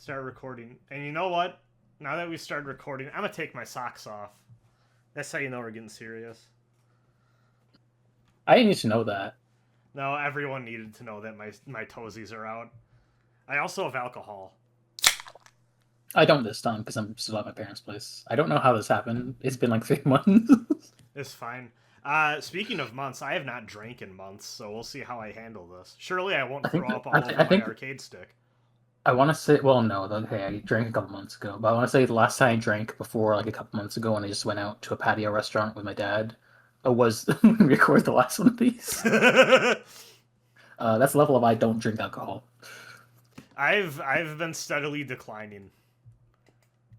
Start recording. And you know what? Now that we started recording, I'm gonna take my socks off. That's how you know we're getting serious. I didn't need to know that. No, everyone needed to know that my toesies are out. I also have alcohol. I don't this time because I'm still at my parents' place. I don't know how this happened. It's been like 3 months. It's fine. Speaking of months, I have not drank in months, so we'll see how I handle this. Surely I won't I think throw up all I, over I my think arcade stick. I want to say. Well, no. Okay, I drank a couple months ago, but I want to say the last time I drank before, like a couple months ago, when I just went out to a patio restaurant with my dad, was when we recorded the last one of these. That's the level of I don't drink alcohol. I've been steadily declining.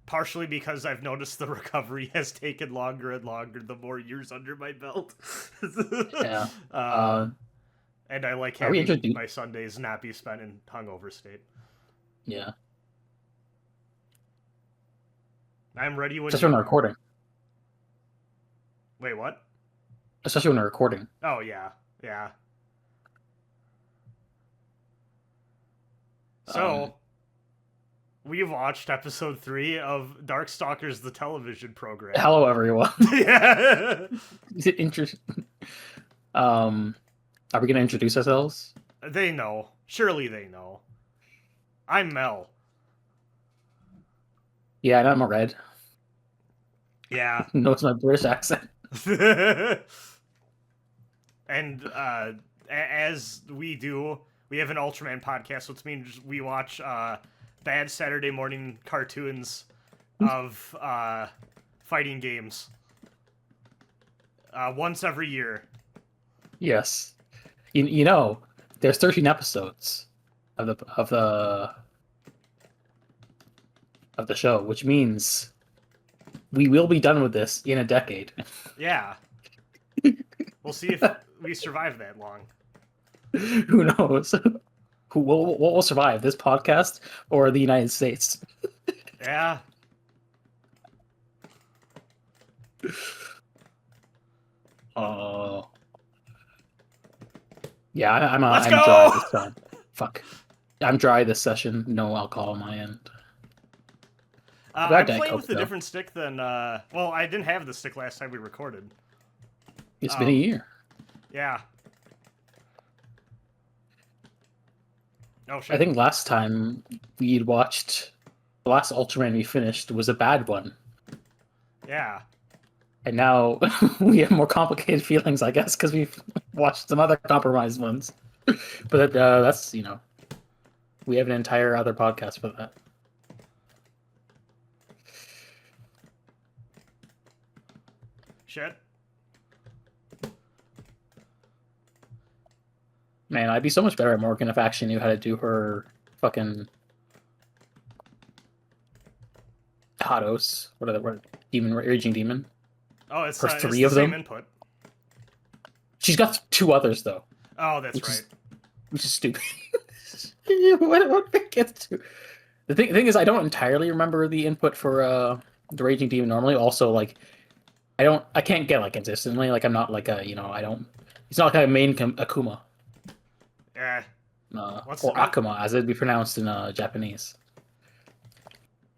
Partially because I've noticed the recovery has taken longer and longer the more years under my belt. Yeah. uh, and I like Are we having introduced? my Sundays not be spent in hungover state. Yeah. I'm ready when Especially you when we're are. recording. Wait, what? Especially when we're recording. Oh, yeah. Yeah. Um. So, we've watched episode 3 of Darkstalkers, the television program. Hello, everyone. Yeah. Is it interesting? Are we gonna introduce ourselves? They know. Surely they know. I'm Mel. Yeah, I'm red. Yeah. No, it's my British accent. And as we do, we have an Ultraman podcast, which means we watch bad Saturday morning cartoons of fighting games once every year. Yes. You know, there's 13 episodes of the show, which means we will be done with this in a decade. Yeah. We'll see if we survive that long. Who knows? What will survive, this podcast or the United States? Yeah. Oh. Yeah, Let's I'm dry go! this time. Fuck. I'm dry this session. No alcohol on my end. I'm playing with a different stick than... well, I didn't have the stick last time we recorded. It's been a year. Yeah. Oh, shit. I think last time we'd watched... The last Ultraman we finished was a bad one. Yeah. And now we have more complicated feelings, I guess, because we've watched some other compromised ones. But that's, we have an entire other podcast for that. Shit. Man, I'd be so much better at Morgan if I actually knew how to do her fucking Hados. What are the demon raging demon? Oh, it's her three it's of the same them. Input. She's got 2 others though. Oh, that's right. Which is stupid. What gets to? The thing is, I don't entirely remember the input for the raging demon normally. Also, like, I can't get like consistently. Like, I'm not like a I don't. It's not like a main Akuma. Yeah. Or Akuma, as it'd be pronounced in Japanese.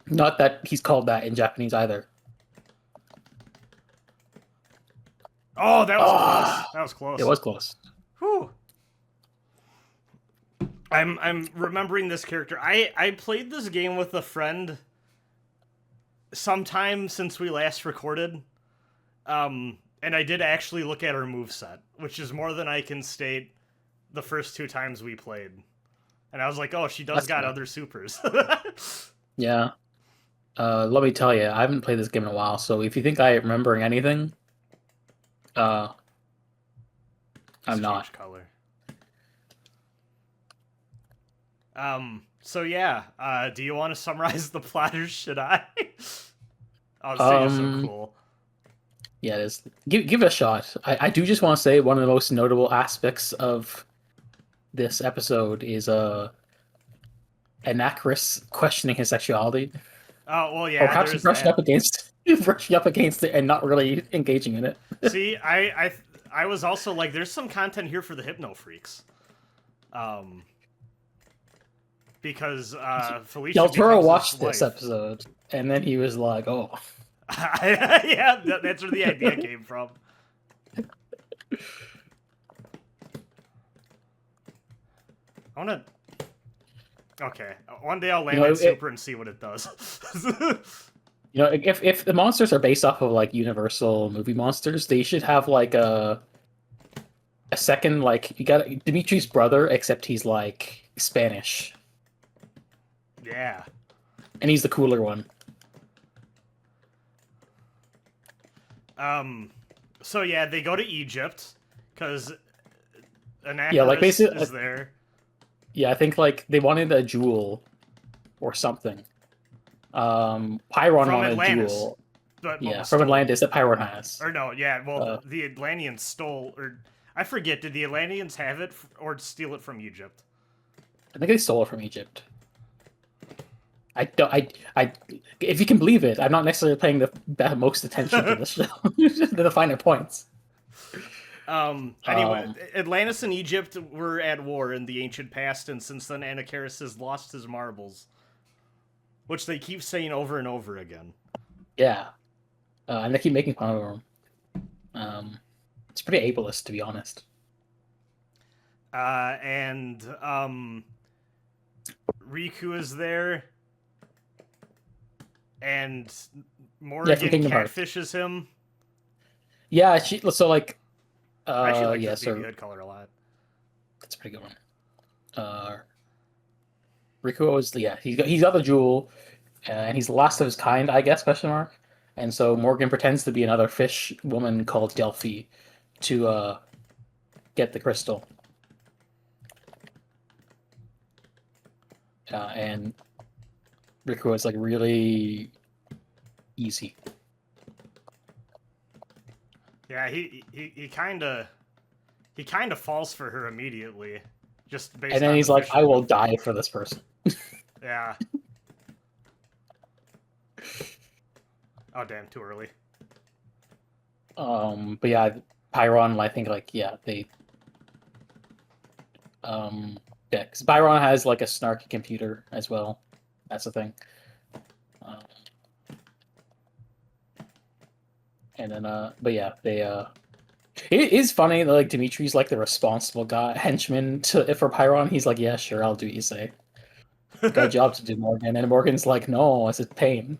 Not that he's called that in Japanese either. Oh, that was close. That was close. It was close. Whew. I'm remembering this character. I played this game with a friend sometime since we last recorded. And I did actually look at her moveset, which is more than I can state the first 2 times we played. And I was like, oh, she does got other supers. Yeah. Let me tell you, I haven't played this game in a while, so if you think I'm remembering anything, I'm not. Color. So yeah, do you want to summarize the plot or should I? Oh, this thing is so cool. Yeah, it is. Give it a shot. I do just want to say one of the most notable aspects of this episode is Anacris questioning his sexuality. Oh well, yeah. Or perhaps brushing up against it and not really engaging in it. See, I was also like, there's some content here for the hypno freaks. because Felicia Del Toro becomes watched his this wife. episode, and then he was like, "Oh, Yeah, that's where the idea came from. I wanna. Okay, one day I'll you land know, that super and see what it does. if the monsters are based off of like Universal movie monsters, they should have like a second like you got Dimitri's brother, except he's like Spanish, Yeah. and he's the cooler one. So yeah, they go to Egypt because Yeah, like Anacharus basically, is there. yeah, I think like they wanted a jewel or something. Pyron From wanted a Atlantis, jewel. but Yeah, was from stolen. Atlantis that Pyron has. Or no, yeah. Well, Uh, the Atlanteans stole, or I forget. Did the Atlanteans have it or steal it from Egypt? I think they stole it from Egypt. I don't. I. If you can believe it, I'm not necessarily paying the most attention to the show, to the finer points. Anyway, Um, Atlantis and Egypt were at war in the ancient past, and since then, Anacharus has lost his marbles, which they keep saying over and over again. yeah, and they keep making fun of him. It's pretty ableist, to be honest. And Riku is there, and Yeah, from Morrigan Kingdom Hearts. catfishes him. Yeah, so like, I actually like yeah, this BB so Hood color a lot. that's a pretty good one. Riku is yeah, he's got the jewel, and he's the last of his kind, I guess? Question mark. And so Morgan pretends to be another fish woman called Delphi to get the crystal. And Riku is like really easy. Yeah, he kind of falls for her immediately, just based And then on he's the like, fish I will woman. die for this person. Yeah. Oh damn, too early. But yeah, Pyron, I think like yeah, yeah, because Pyron has like a snarky computer as well. That's the thing. And then but yeah, they it is funny that like Dimitri's like the responsible guy henchman for Pyron. He's like, yeah, sure, I'll do what you say. Got a job to do, Morgan. And Morgan's like, no, it's a pain.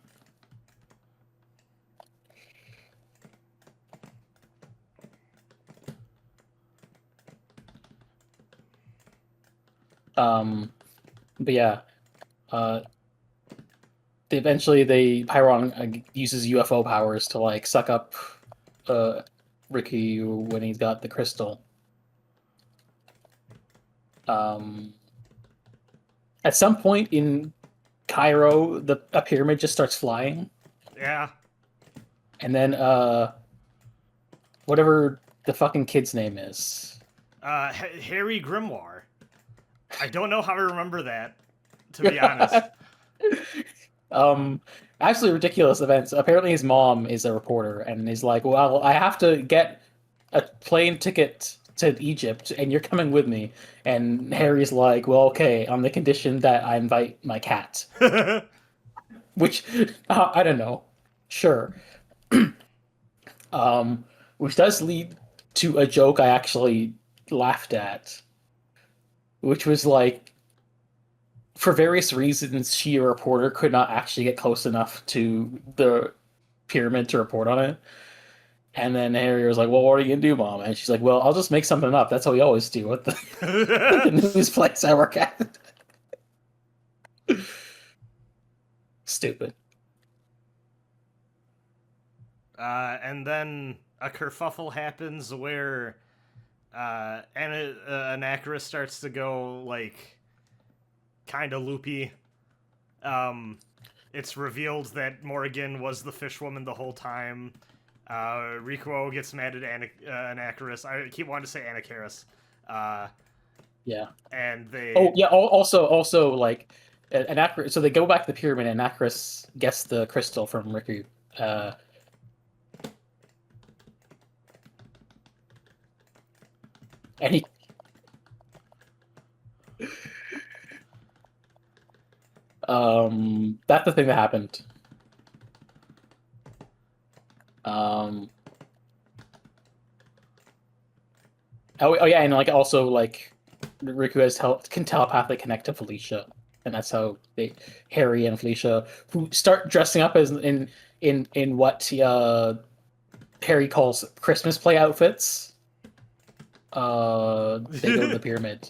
But yeah, uh, Pyron uses UFO powers to like suck up Ricky when he's got the crystal. At some point in Cairo, a pyramid just starts flying, Yeah. and then whatever the fucking kid's name is. Harry Grimoire. I don't know how to remember that, to be honest. Absolutely ridiculous events. Apparently, his mom is a reporter, and he's like, "Well, I have to get a plane ticket to Egypt, and you're coming with me." And Harry's like, "Well, okay, on the condition that I invite my cat." Which I don't know. Sure. Which does lead to a joke I actually laughed at, which was like, for various reasons, she, a reporter, could not actually get close enough to the pyramid to report on it. And then Harry was like, "Well, what are you gonna do, Mom?" And she's like, "Well, I'll just make something up. That's what we always do at the news place I work at." Stupid. And then a kerfuffle happens where Anacharus starts to go like kind of loopy. It's revealed that Morrigan was the fish woman the whole time. Rikuo gets mad at Anacharus. I keep wanting to say Anacharus. Yeah. And they. Oh yeah. Also, like Anacharus. So they go back to the pyramid, and Anacharus gets the crystal from Riku. And That's the thing that happened. Um, oh yeah, and like also like Riku can telepathically connect to Felicia, and that's how Harry and Felicia, who start dressing up as in what Harry calls Christmas play outfits. They go to the pyramid.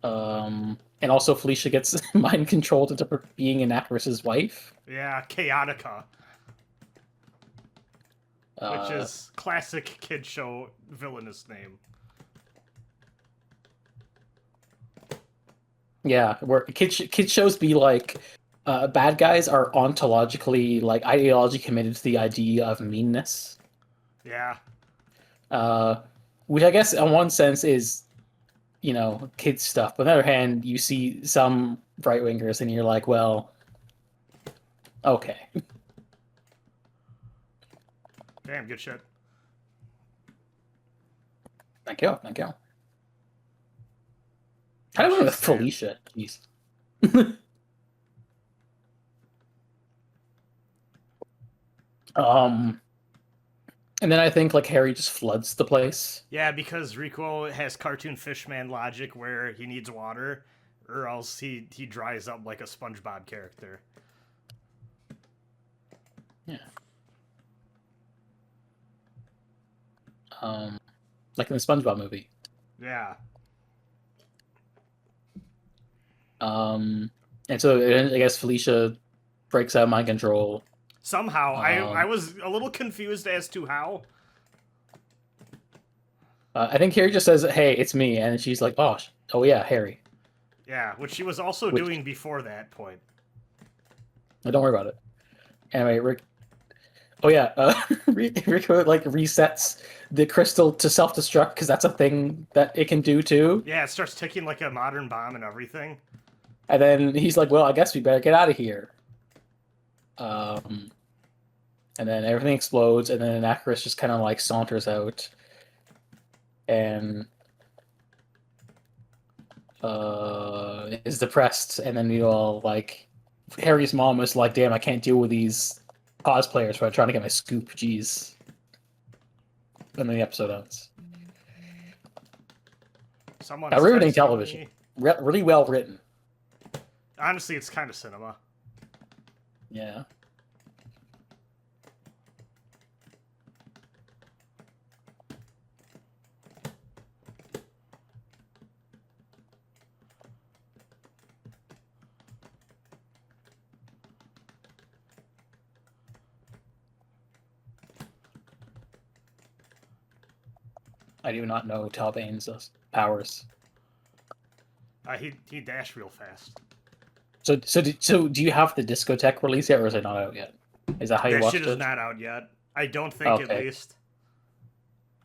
And also Felicia gets mind controlled into being Anacris's wife. Yeah, Chaotica, which Uh, is classic kid show villainous name. yeah, where kid shows be like bad guys are ontologically like ideology committed to the idea of meanness. Yeah. Uh, which I guess in one sense is kids stuff. But on the other hand, you see some right wingers and you're like, well, okay. Damn, good shit. Thank you, thank you. How What'd do I she with say? Felicia? Jeez. um, and then I think like Harry just floods the place. Yeah, because Rico has cartoon fishman logic where he needs water, or else he dries up like a SpongeBob character. Yeah. Like in the SpongeBob movie. Yeah. And so I guess Felicia breaks out of mind control. Somehow, I Um, was a little confused as to how. I think Harry just says, "Hey, it's me," and she's like, "Oh yeah, Harry." Yeah, which she was also Which doing before that point. don't worry about it. Anyway, Rick. Oh yeah, Rick like resets the crystal to self-destruct because that's a thing that it can do too. Yeah, it starts ticking like a modern bomb and everything. And then he's like, "Well, I guess we better get out of here." Um, and then everything explodes, and then Anacris just kind of like saunters out, and is depressed. And then like Harry's mom is like, "Damn, I can't deal with these cosplayers who are trying to get my scoop." Jeez. And then the episode ends. Someone's Now, riveting texting television, me. really well written. Honestly, it's kind of cinema. Yeah. I do not know Talbane's powers. He dashed real fast. So do you have the discotheque release yet, or is it not out yet? Is that how you That shit watched is it? not out yet. I don't think, at Okay. least.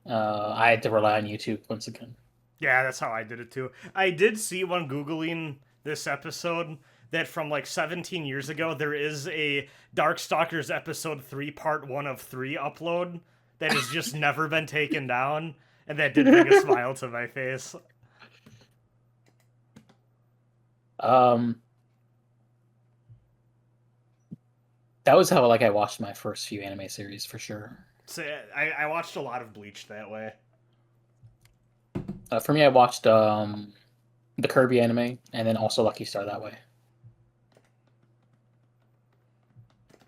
I had to rely on YouTube once again. Yeah, that's how I did it too. I did see when Googling this episode that from like 17 years ago, there is a Darkstalkers episode 3, part 1 of 3 upload that has just never been taken down, and that did bring a smile to my face. Um, that was how like I watched my first few anime series for sure. So I watched a lot of Bleach that way. For me, I watched the Kirby anime and then also Lucky Star that way.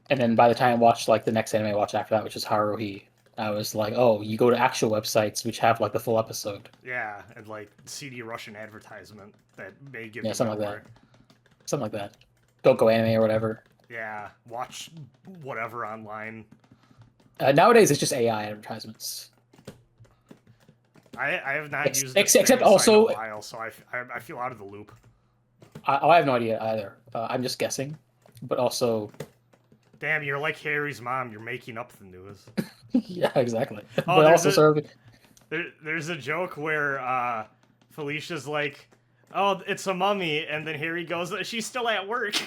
And then by the time I watched like the next anime I watched after that, which is Haruhi, I was like, oh, you go to actual websites which have like the full episode. Yeah, and like CD Russian advertisement that may give Yeah, you something like more. that. Something like that. Don't go anime or whatever. Yeah, watch whatever online. Nowadays, it's just AI advertisements. I have not used Except this site also, in a while, so I feel out of the loop. I have no idea either. I'm just guessing, but also, Damn, you're like Harry's mom. You're making up the news. yeah, exactly. Oh, But also, sort of, there's a joke where Felicia's like, "Oh, it's a mummy," and then Harry goes, "She's still at work."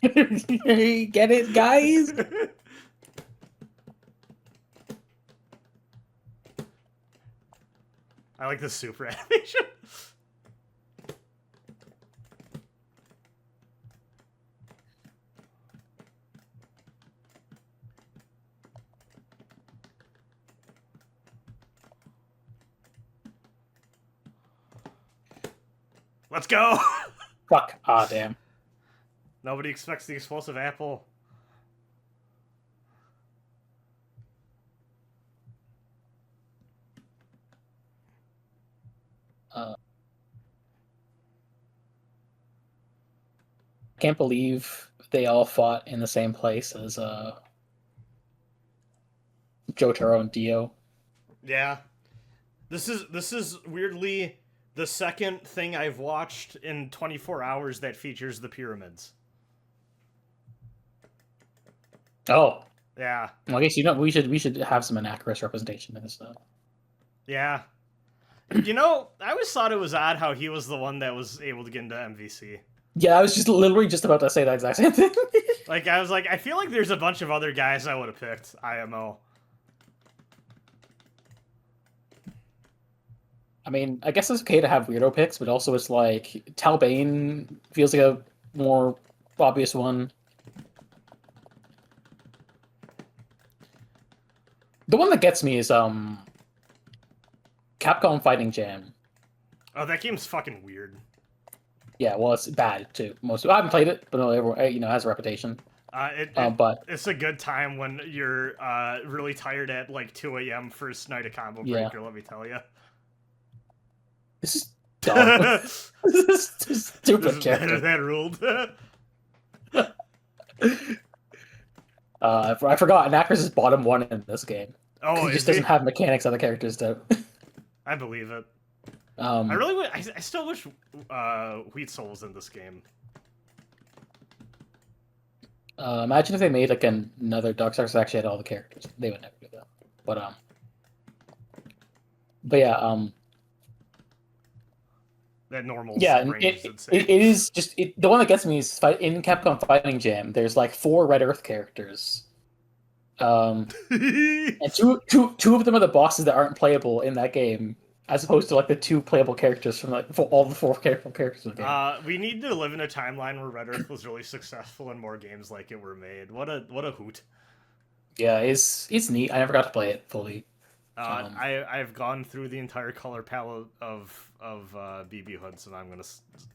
get it, guys? I like the super animation. Let's go. Fuck. Ah, damn. Nobody expects the explosive apple. Uh, can't believe they all fought in the same place as Jotaro and Dio. Yeah. This is weirdly the second thing I've watched in 24 hours that features the pyramids. Oh, Yeah. well, I guess we should have some inaccurate representation in this stuff. Yeah. I always thought it was odd how he was the one that was able to get into MVC. Yeah, I was just literally just about to say that exact same thing. Like, I was like, I feel like there's a bunch of other guys I would have picked IMO. I mean, I guess it's okay to have weirdo picks, but also it's like Talbane feels like a more obvious one. The one that gets me is Capcom Fighting Jam. Oh, that game's fucking weird. Yeah, well, it's bad too. I haven't played it, but everyone, it has a reputation. But It's a good time when you're really tired at like 2 a.m. first night of Combo yeah, Breaker, let me tell you. this is dumb. This is stupid character. That ruled. I forgot. Anacris is bottom one in this game. Oh, He just doesn't have mechanics other characters do. I believe it. Um, I really would. I still wish Wheat Soul was in this game. imagine if they made like another Darkstalkers that actually had all the characters. They would never do that. But yeah, That normal yeah, range is it insane. is just the one that gets me is in Capcom Fighting Jam. There's like 4 Red Earth characters, and two of them are the bosses that aren't playable in that game, as opposed to like the 2 playable characters from like all the 4 playable characters in the game. We need to live in a timeline where Red Earth was really successful and more games like it were made. What a hoot! Yeah, it's neat. I never got to play it fully. I've gone through the entire color palette of BB hoods, and I'm gonna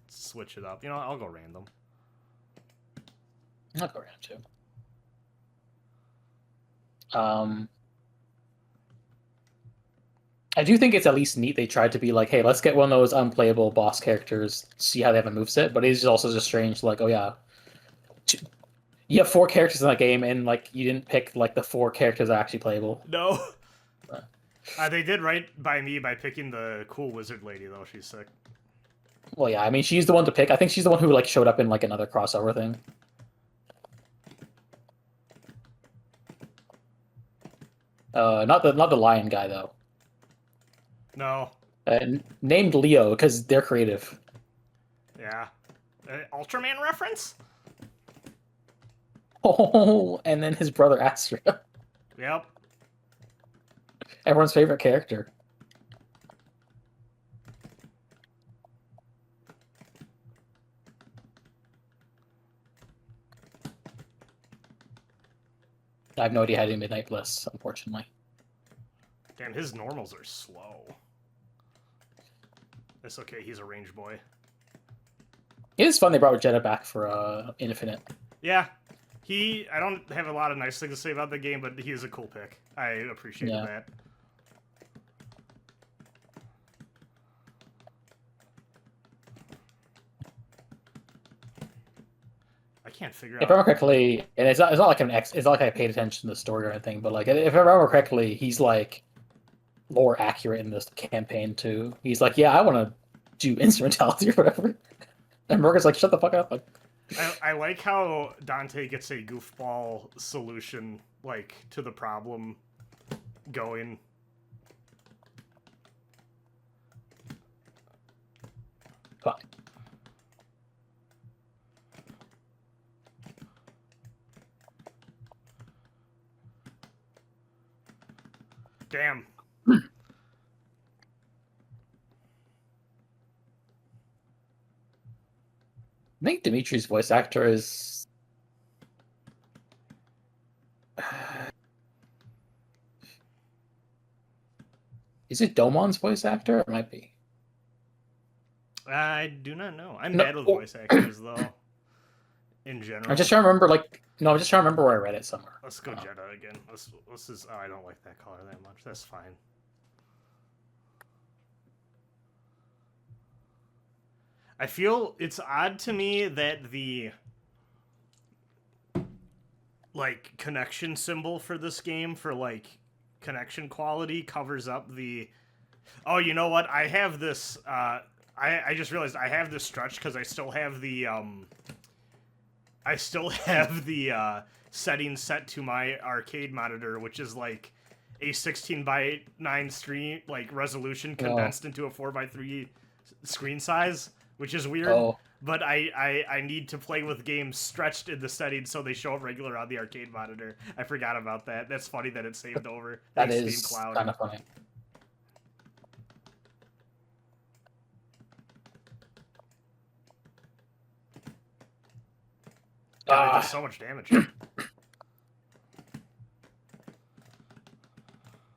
switch it up. I'll go random. I'll go around too. I do think it's at least neat they tried to be like, hey, let's get one of those unplayable boss characters, see how they have a moveset, but it's also just strange, like, oh yeah, you have 4 characters in that game, and like you didn't pick like the 4 characters that are actually playable. No. They did right by me by picking the cool wizard lady, though. She's sick. Well, yeah, I mean, she's the one to pick. I think she's the one who like showed up in like another crossover thing. Not the lion guy though. No. Named Leo because they're creative. Yeah. Ultraman reference? Oh, and then his brother Astra. Yep. Everyone's favorite character. I have no idea how to do Midnight Bliss, unfortunately. Damn, his normals are slow. It's okay, he's a range boy. It is fun they brought Jetta back for Infinite. Yeah. I don't have a lot of nice things to say about the game, but he is a cool pick. I appreciate that. I can't figure out. If I remember correctly, and it's not like it's not like I paid attention to the story or anything, but like if I remember correctly, he's like more accurate in this campaign too. He's like, yeah, I want to do instrumentality or whatever, and Morgan's like, shut the fuck up. Like, I like how Dante gets a goofball solution like to the problem going. Fuck. Damn. I think Dimitri's voice actor is. Is it Domon's voice actor? It might be. I do not know. I'm No, bad with voice actors though. In general. I'm just trying to remember. No, I'm just trying to remember where I read it somewhere. Let's go Jetta again. Let's just. Oh, I don't like that color that much. That's fine. I feel it's odd to me that the like connection symbol for this game for like connection quality covers up the. Oh, you know what? I have this. I just realized I have this stretch because I still have the settings set to my arcade monitor, which is like a 16:9 screen like resolution condensed into a 4:3 screen size, which is weird. Oh, But I need to play with games stretched in the settings so they show up regular on the arcade monitor. I forgot about that. That's funny that it's saved over. that Thanks, is Game Cloud. kind of funny. God, it does so much damage.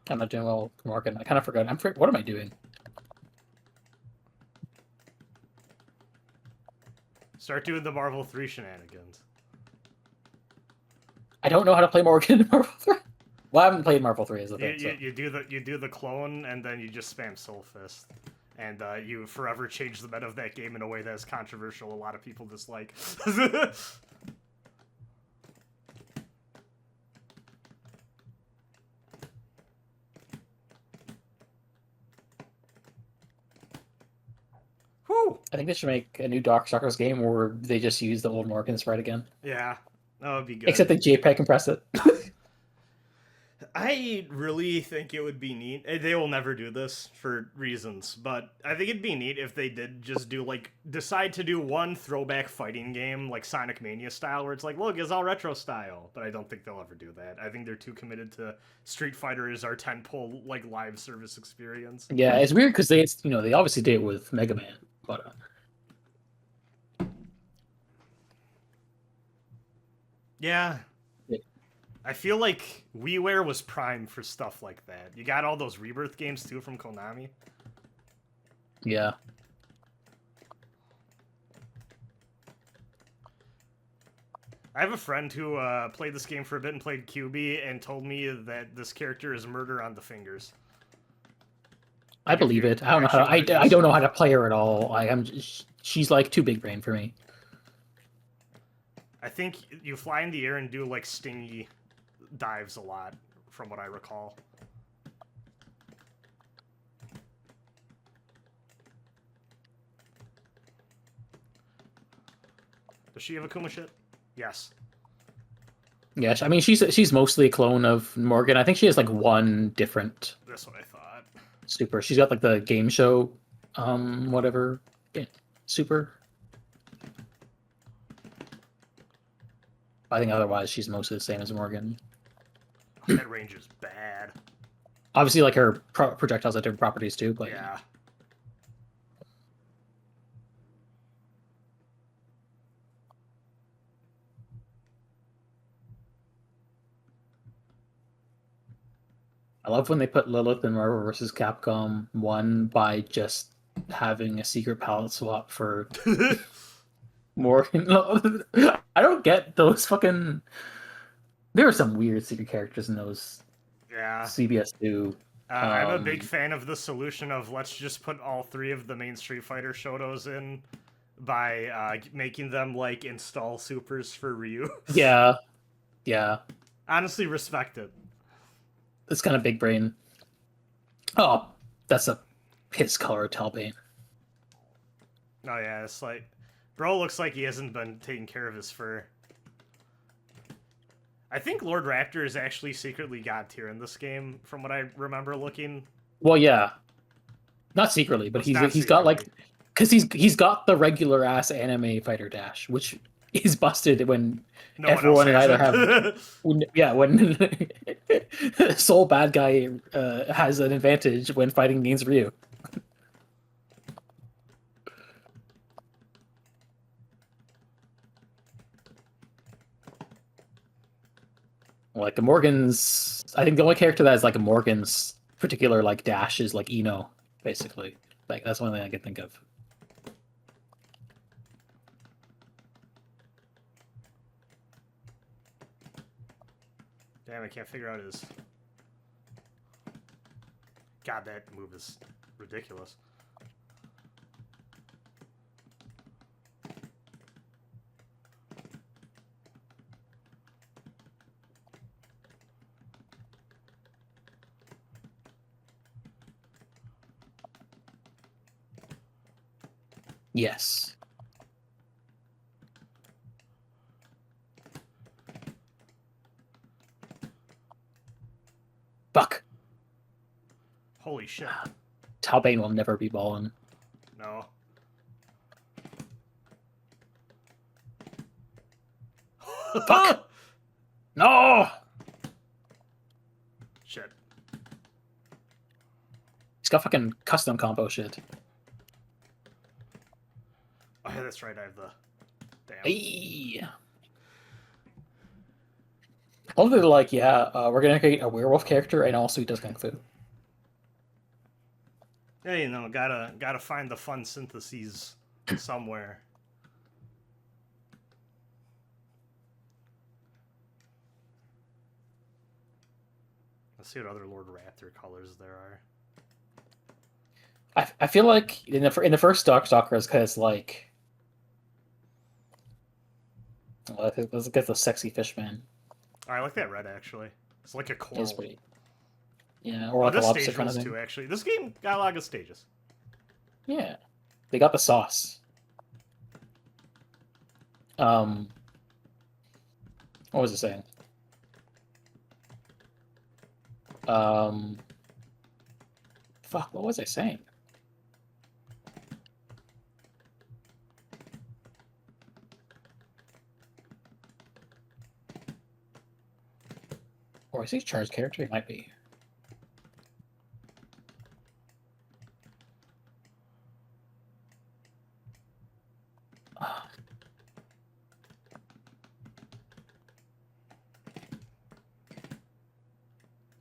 I'm not doing well, Morgan. I kind of forgot. What am I doing? Start doing the Marvel 3 shenanigans. I don't know how to play Morgan in Marvel 3. Well, I haven't played Marvel 3 as a thing. You do the clone and then you just spam Soul Fist. And you forever change the meta of that game in a way that is controversial. A lot of people dislike. Whew. I think they should make a new Darkstalkers game where they just use the old Morgan sprite again. Yeah, that would be good. Except they JPEG compress it. I really think it would be neat. They will never do this for reasons, but I think it'd be neat if they did just do decide to do one throwback fighting game like Sonic Mania style, where it's like, look, it's all retro style. But I don't think they'll ever do that. I think they're too committed to Street Fighter as our tentpole live service experience. Yeah, it's weird because they obviously did it with Mega Man, but yeah. I feel like WiiWare was prime for stuff like that. You got all those Rebirth games too from Konami. Yeah. I have a friend who played this game for a bit and played QB and told me that this character is murder on the fingers. I believe it. I don't know how. I don't know how to play her at all. She's like too big brain for me. I think you fly in the air and do stingy dives a lot, from what I recall. Does she have a Kuma shit? Yes. Yeah, I mean she's mostly a clone of Morgan. I think she has one different. That's what I thought. Super. She's got the game show, whatever, super. I think otherwise she's mostly the same as Morgan. That range is bad. Obviously, her projectiles have different properties too, but yeah. I love when they put Lilith in Marvel vs. Capcom 1 by just having a secret palette swap for Morgan. I don't get those fucking. There are some weird secret characters in those. Yeah. CBS do. I'm a big fan of the solution of let's just put all 3 of the main Street Fighter Shotos in by making them install supers for Ryu. Yeah. Yeah. Honestly, respect it. It's kind of big brain. Oh, that's a piss color Talbane. Oh yeah, it's bro looks like he hasn't been taking care of his fur. I think Lord Raptor is actually secretly god tier in this game, from what I remember looking. Well, yeah, not secretly, but he's got because he's got the regular ass anime fighter dash, which is busted when everyone either have when Soul Bad Guy has an advantage when fighting against Ryu. The Morgan's, I think the only character that has a Morgan's particular dash is Eno, basically. That's the only thing I can think of. Damn, I can't figure out his... God, that move is ridiculous. Yes. Fuck. Holy shit. Talbane will never be balling. No. Fuck! No! Shit. He's got fucking custom combo shit. Oh yeah, that's right, I have the... Damn. Hey. All they're like, yeah, we're gonna create a werewolf character and also he does kung fu. Yeah, you know, gotta find the fun syntheses somewhere. Let's see what other Lord Raptor colors there are. I feel like in the first Darkstalkers, because like, let's get the sexy fishman. I like that red actually. It's like a coral. Is pretty. Yeah, or like this a lobster stage kind of rules thing. too. Actually, this game got a lot of good stages. Yeah, they got the sauce. What was it saying? Fuck, what was I saying? Or is he a charged character? He might be.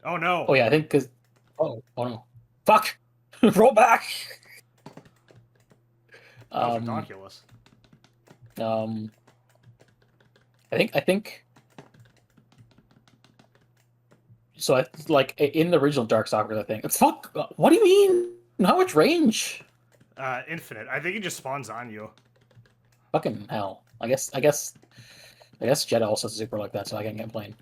Oh no! Oh yeah, I think because. Oh no! Fuck! Roll back. Oh, ridiculous. I think. So I like in the original Darkstalkers, I think. Fuck! What do you mean? How much range? Infinite. I think it just spawns on you. Fucking hell! I guess Jedi also has a super like that, so I can't complain.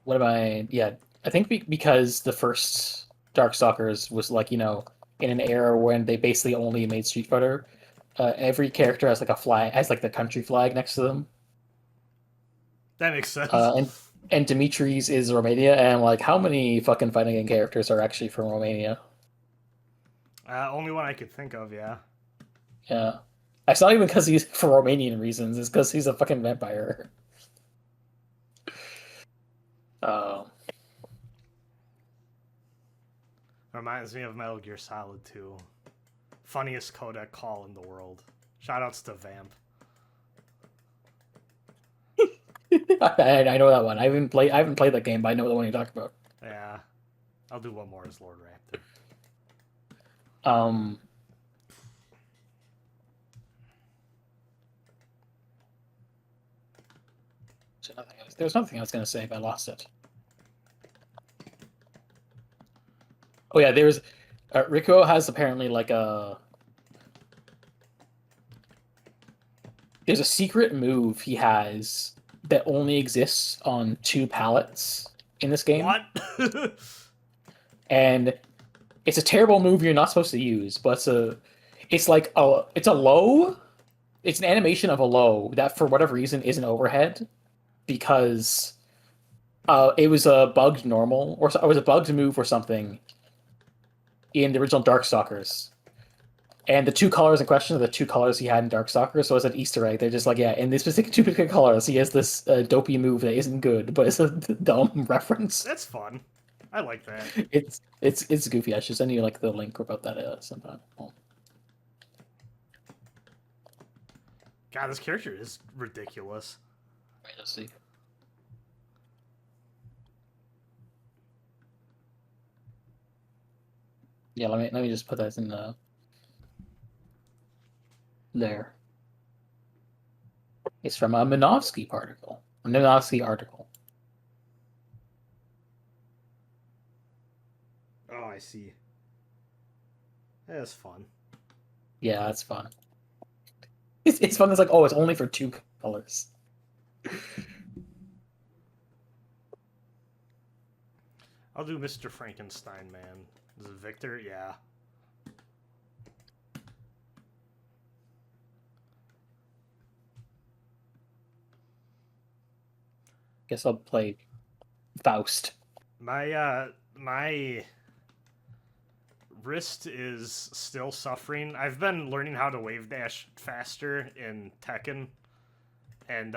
What am I? Yeah, I think because the first Darkstalkers was like, you know, in an era when they basically only made Street Fighter. Every character has like a flag, has like the country flag next to them. That makes sense. And Dimitri's is Romania, and I'm like, how many fucking fighting game characters are actually from Romania? Only one I could think of, yeah. Yeah. It's not even because he's for Romanian reasons, it's because he's a fucking vampire. Reminds me of Metal Gear Solid 2. Funniest codec call in the world. Shoutouts to Vamp. I know that one. I haven't played that game, but I know the one you talked about. Yeah. I'll do one more as Lord Raptor. There was nothing I was gonna say, but I lost it. Oh yeah, there's Rico has apparently like there's a secret move he has that only exists on 2 palettes in this game. What? And it's a terrible move you're not supposed to use, but it's a low. It's an animation of a low that for whatever reason isn't overhead because it was a bugged normal or it was a bugged move or something in the original Darkstalkers. And the 2 colors in question are the 2 colors he had in Darkstalkers, so it's an Easter egg. They're just like, yeah, in these specific 2 particular colors, he has this dopey move that isn't good, but it's a dumb reference. That's fun. I like that. It's goofy. I should send you like the link about that sometime. Oh. God, this character is ridiculous. Wait, let's see. Yeah, let me just put that in the. there. It's from a Minovsky article. A Minovsky article. Oh, I see. That's fun. Yeah, that's fun. It's fun. It's like, oh, it's only for 2 colors. I'll do Mr. Frankenstein, man. Is it Victor? Yeah. Guess I'll play Faust. My wrist is still suffering. I've been learning how to wave dash faster in Tekken, and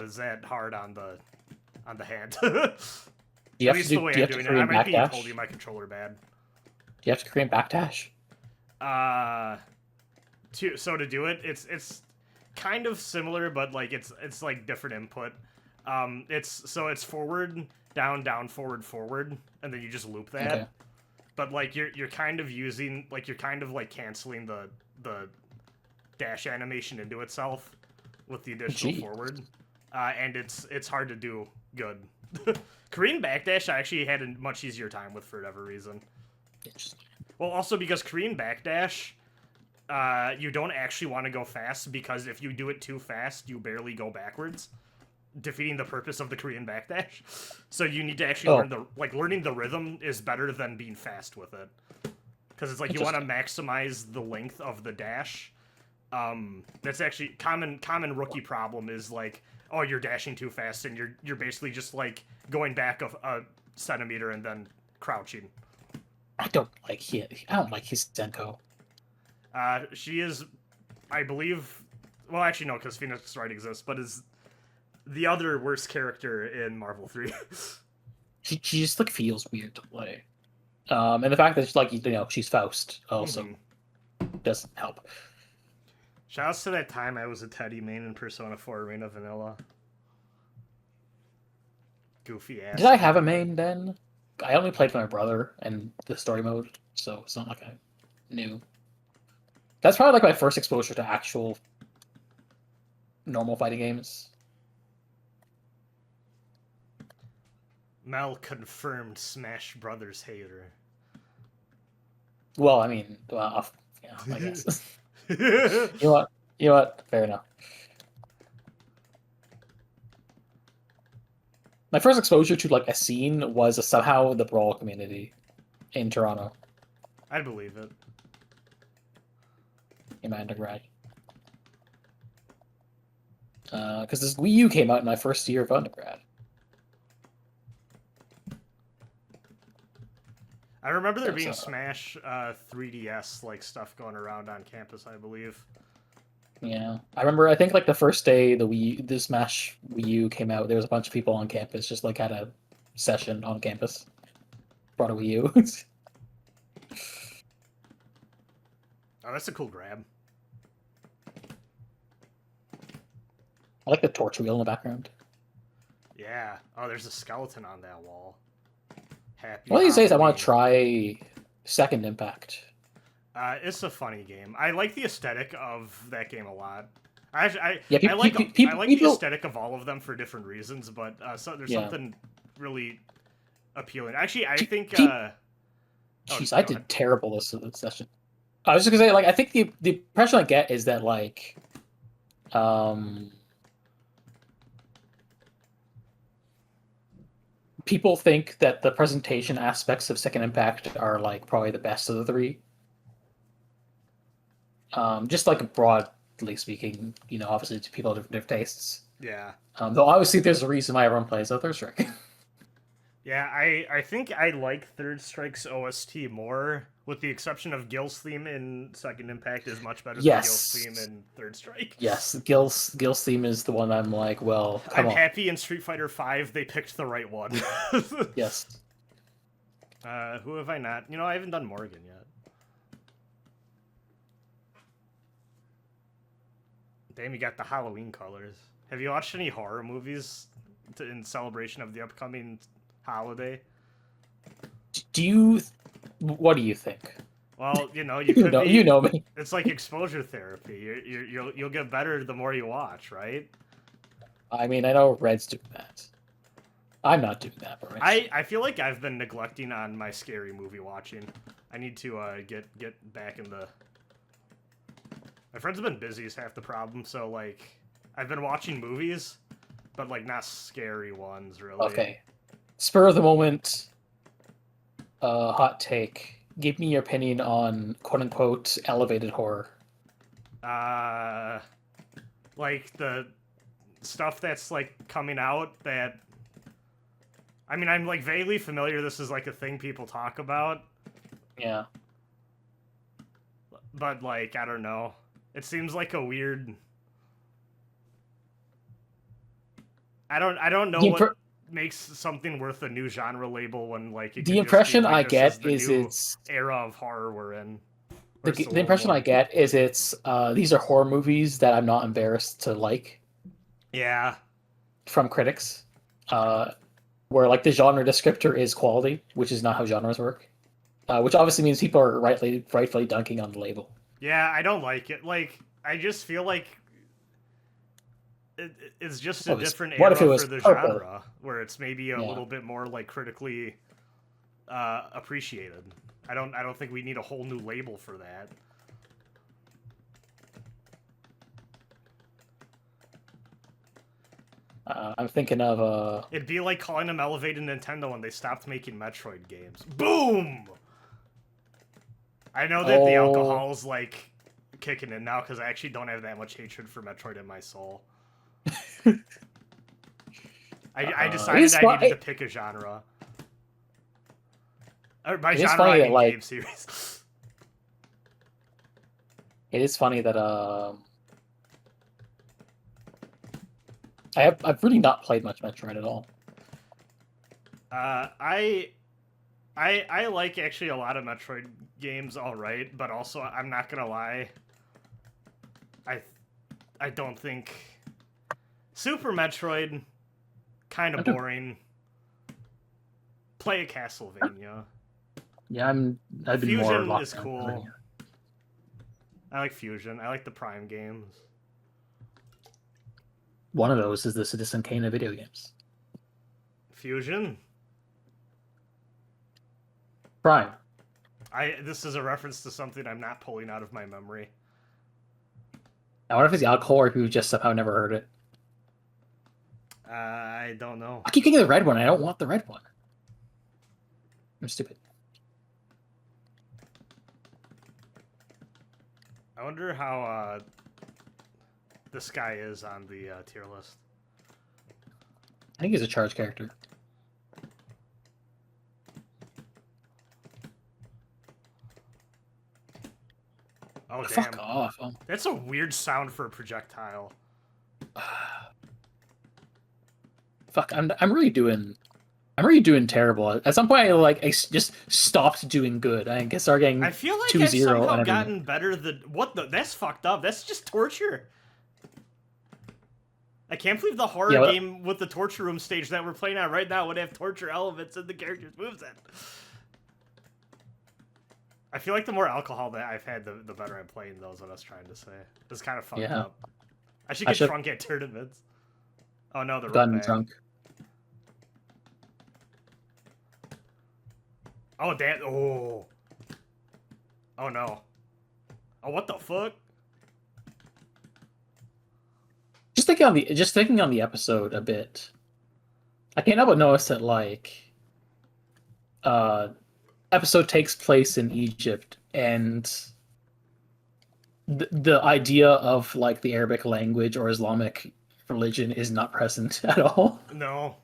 is that hard on the hand. Do you At have least to the do? way Do you I'm have to doing it. I Korean might be backdash? holding my controller bad. Do you have to Korean backdash? To do it, it's kind of similar, but like it's like different input. It's forward, down, forward, and then you just loop that. Okay. But like you're kind of using you're kind of like canceling the dash animation into itself with the additional forward, and it's hard to do good. Korean backdash I actually had a much easier time with for whatever reason. Interesting. Well, also because Korean backdash, you don't actually want to go fast, because if you do it too fast, you barely go backwards, defeating the purpose of the Korean backdash. So you need to actually learning the rhythm is better than being fast with it, because it's like you want to maximize the length of the dash. That's actually common rookie problem is like, oh, you're dashing too fast and you're basically just like going back a centimeter and then crouching. I don't like his Senko. She is, I believe, well, actually no, because Phoenix Wright exists, but is the other worst character in Marvel 3. She just like feels weird to play. And the fact that she's Faust also doesn't help. Shoutouts to that time I was a Teddy main in Persona 4 Arena Vanilla. Goofy ass. Did I have a main then? I only played with my brother and the story mode, so it's not like I knew. That's probably like my first exposure to actual normal fighting games. Mel confirmed Smash Brothers hater. Well, I mean, I guess. You know what? Fair enough. My first exposure to like a scene was somehow the Brawl community in Toronto. I believe it. In my undergrad. Because this Wii U came out in my first year of undergrad. I remember there being Smash 3DS like stuff going around on campus, I believe. Yeah, I think like the first day the Smash Wii U came out, there was a bunch of people on campus just like had a session on campus. Brought a Wii U. Oh, that's a cool grab. I like the torch wheel in the background. Yeah. Oh, there's a skeleton on that wall. Happy One of these days, I want Halloween. to try Second Impact. It's a funny game. I like the aesthetic of that game a lot. I like the aesthetic of all of them for different reasons, but there's something really appealing. Actually, I think. Jeez, I did terrible this session. I was just gonna say, like, I think the impression I get is that like, people think that the presentation aspects of Second Impact are like probably the best of the 3. Just like broadly speaking, obviously people have different tastes. Yeah. Though obviously there's a reason why everyone plays Third Strike. Yeah, I think I like Third Strike's OST more, with the exception of Gil's theme in Second Impact is much better than Gil's theme in Third Strike. Yes, Gil's theme is the one I'm like, well, I'm happy in Street Fighter V they picked the right one. Yes. Who have I not? I haven't done Morgan yet. Damn, you got the Halloween colors. Have you watched any horror movies in celebration of the upcoming holiday? What do you think? Well, Well, you could be. You know me. It's like exposure therapy. You'll get better the more you watch, right? I mean, I know Red's doing that. I'm not doing that, but I feel like I've been neglecting on my scary movie watching. I need to get back in the. My friends have been busy is half the problem, so like I've been watching movies, but like not scary ones really. Okay. Spur of the moment. Hot take. Give me your opinion on quote unquote elevated horror. Like the stuff that's like coming out that. I mean, I'm like vaguely familiar. This is like a thing people talk about. Yeah. But like, I don't know. It seems like a weird. I don't know what makes something worth a new genre label when like the impression I get is it's era of horror we're in. The impression I get is it's these are horror movies that I'm not embarrassed to like. Yeah. From critics, where like the genre descriptor is quality, which is not how genres work. Which obviously means people are rightfully dunking on the label. Yeah, I don't like it. Like, I just feel like it's just a different era for the genre, where it's maybe a little bit more like critically appreciated. I don't think we need a whole new label for that. I'm thinking of It'd be like calling them elevated Nintendo when they stopped making Metroid games. Boom! I know that the alcohol's like kicking in now because I actually don't have that much hatred for Metroid in my soul. I decided I needed to pick a genre. Or by genre, I mean game series. It is funny that I've really not played much Metroid at all. I like actually a lot of Metroid games, all right, but also I'm not gonna lie. I don't think Super Metroid kind of boring. Play a Castlevania. Yeah, I've been Fusion more is cool. I like Fusion. I like the Prime games. One of those is the Citizen Kane of video games. Fusion? Prime. This is a reference to something I'm not pulling out of my memory. I wonder if it's the alcohol or if you just somehow never heard it. I don't know. I keep getting the red one. I don't want the red one. I'm stupid. I wonder how this guy is on the tier list. I think he's a charge character. Oh, damn. Fuck off. Oh. That's a weird sound for a projectile. Fuck, I'm really doing terrible. At some point, I just stopped doing good. I guess started getting 2-0. I feel like I've somehow gotten better than that's fucked up. That's just torture. I can't believe the horror game with the torture room stage that we're playing on right now would have torture elements in the character's moveset. I feel like the more alcohol that I've had, the better I'm playing, though, is what I was trying to say. It's kind of fucked up. I should get drunk at tournaments. Oh no, they're gotten drunk. Oh, damn. Oh. Oh, no. Oh, what the fuck? Just thinking on the episode a bit. I can't help but notice that, like, episode takes place in Egypt, and the idea of, like, the Arabic language or Islamic religion is not present at all. No.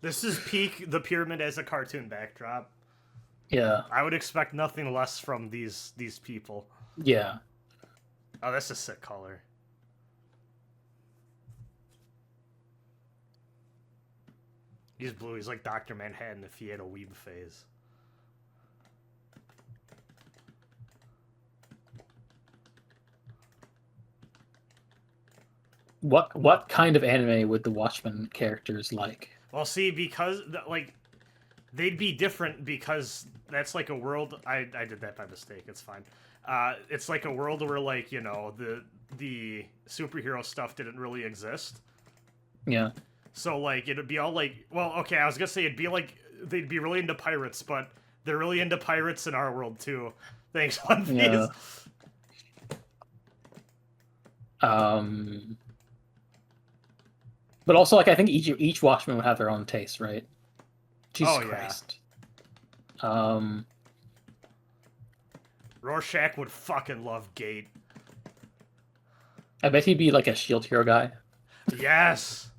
This is peak the pyramid as a cartoon backdrop. Yeah. I would expect nothing less from these people. Yeah. Oh, that's a sick color. He's blue. He's like Dr. Manhattan if he had a weeb phase. What kind of anime would the Watchmen characters like? Well, see, because like they'd be different because that's like a world. I did that by mistake. It's fine. It's like a world where like the superhero stuff didn't really exist. Yeah. So like it'd be all like, well, okay, I was gonna say it'd be like they'd be really into pirates, but they're really into pirates in our world too. Thanks, One Piece. Yeah. Um, but also like I think each Watchmen would have their own taste, right? Jesus Christ. Rorschach would fucking love Gate. I bet he'd be like a Shield Hero guy. Yes.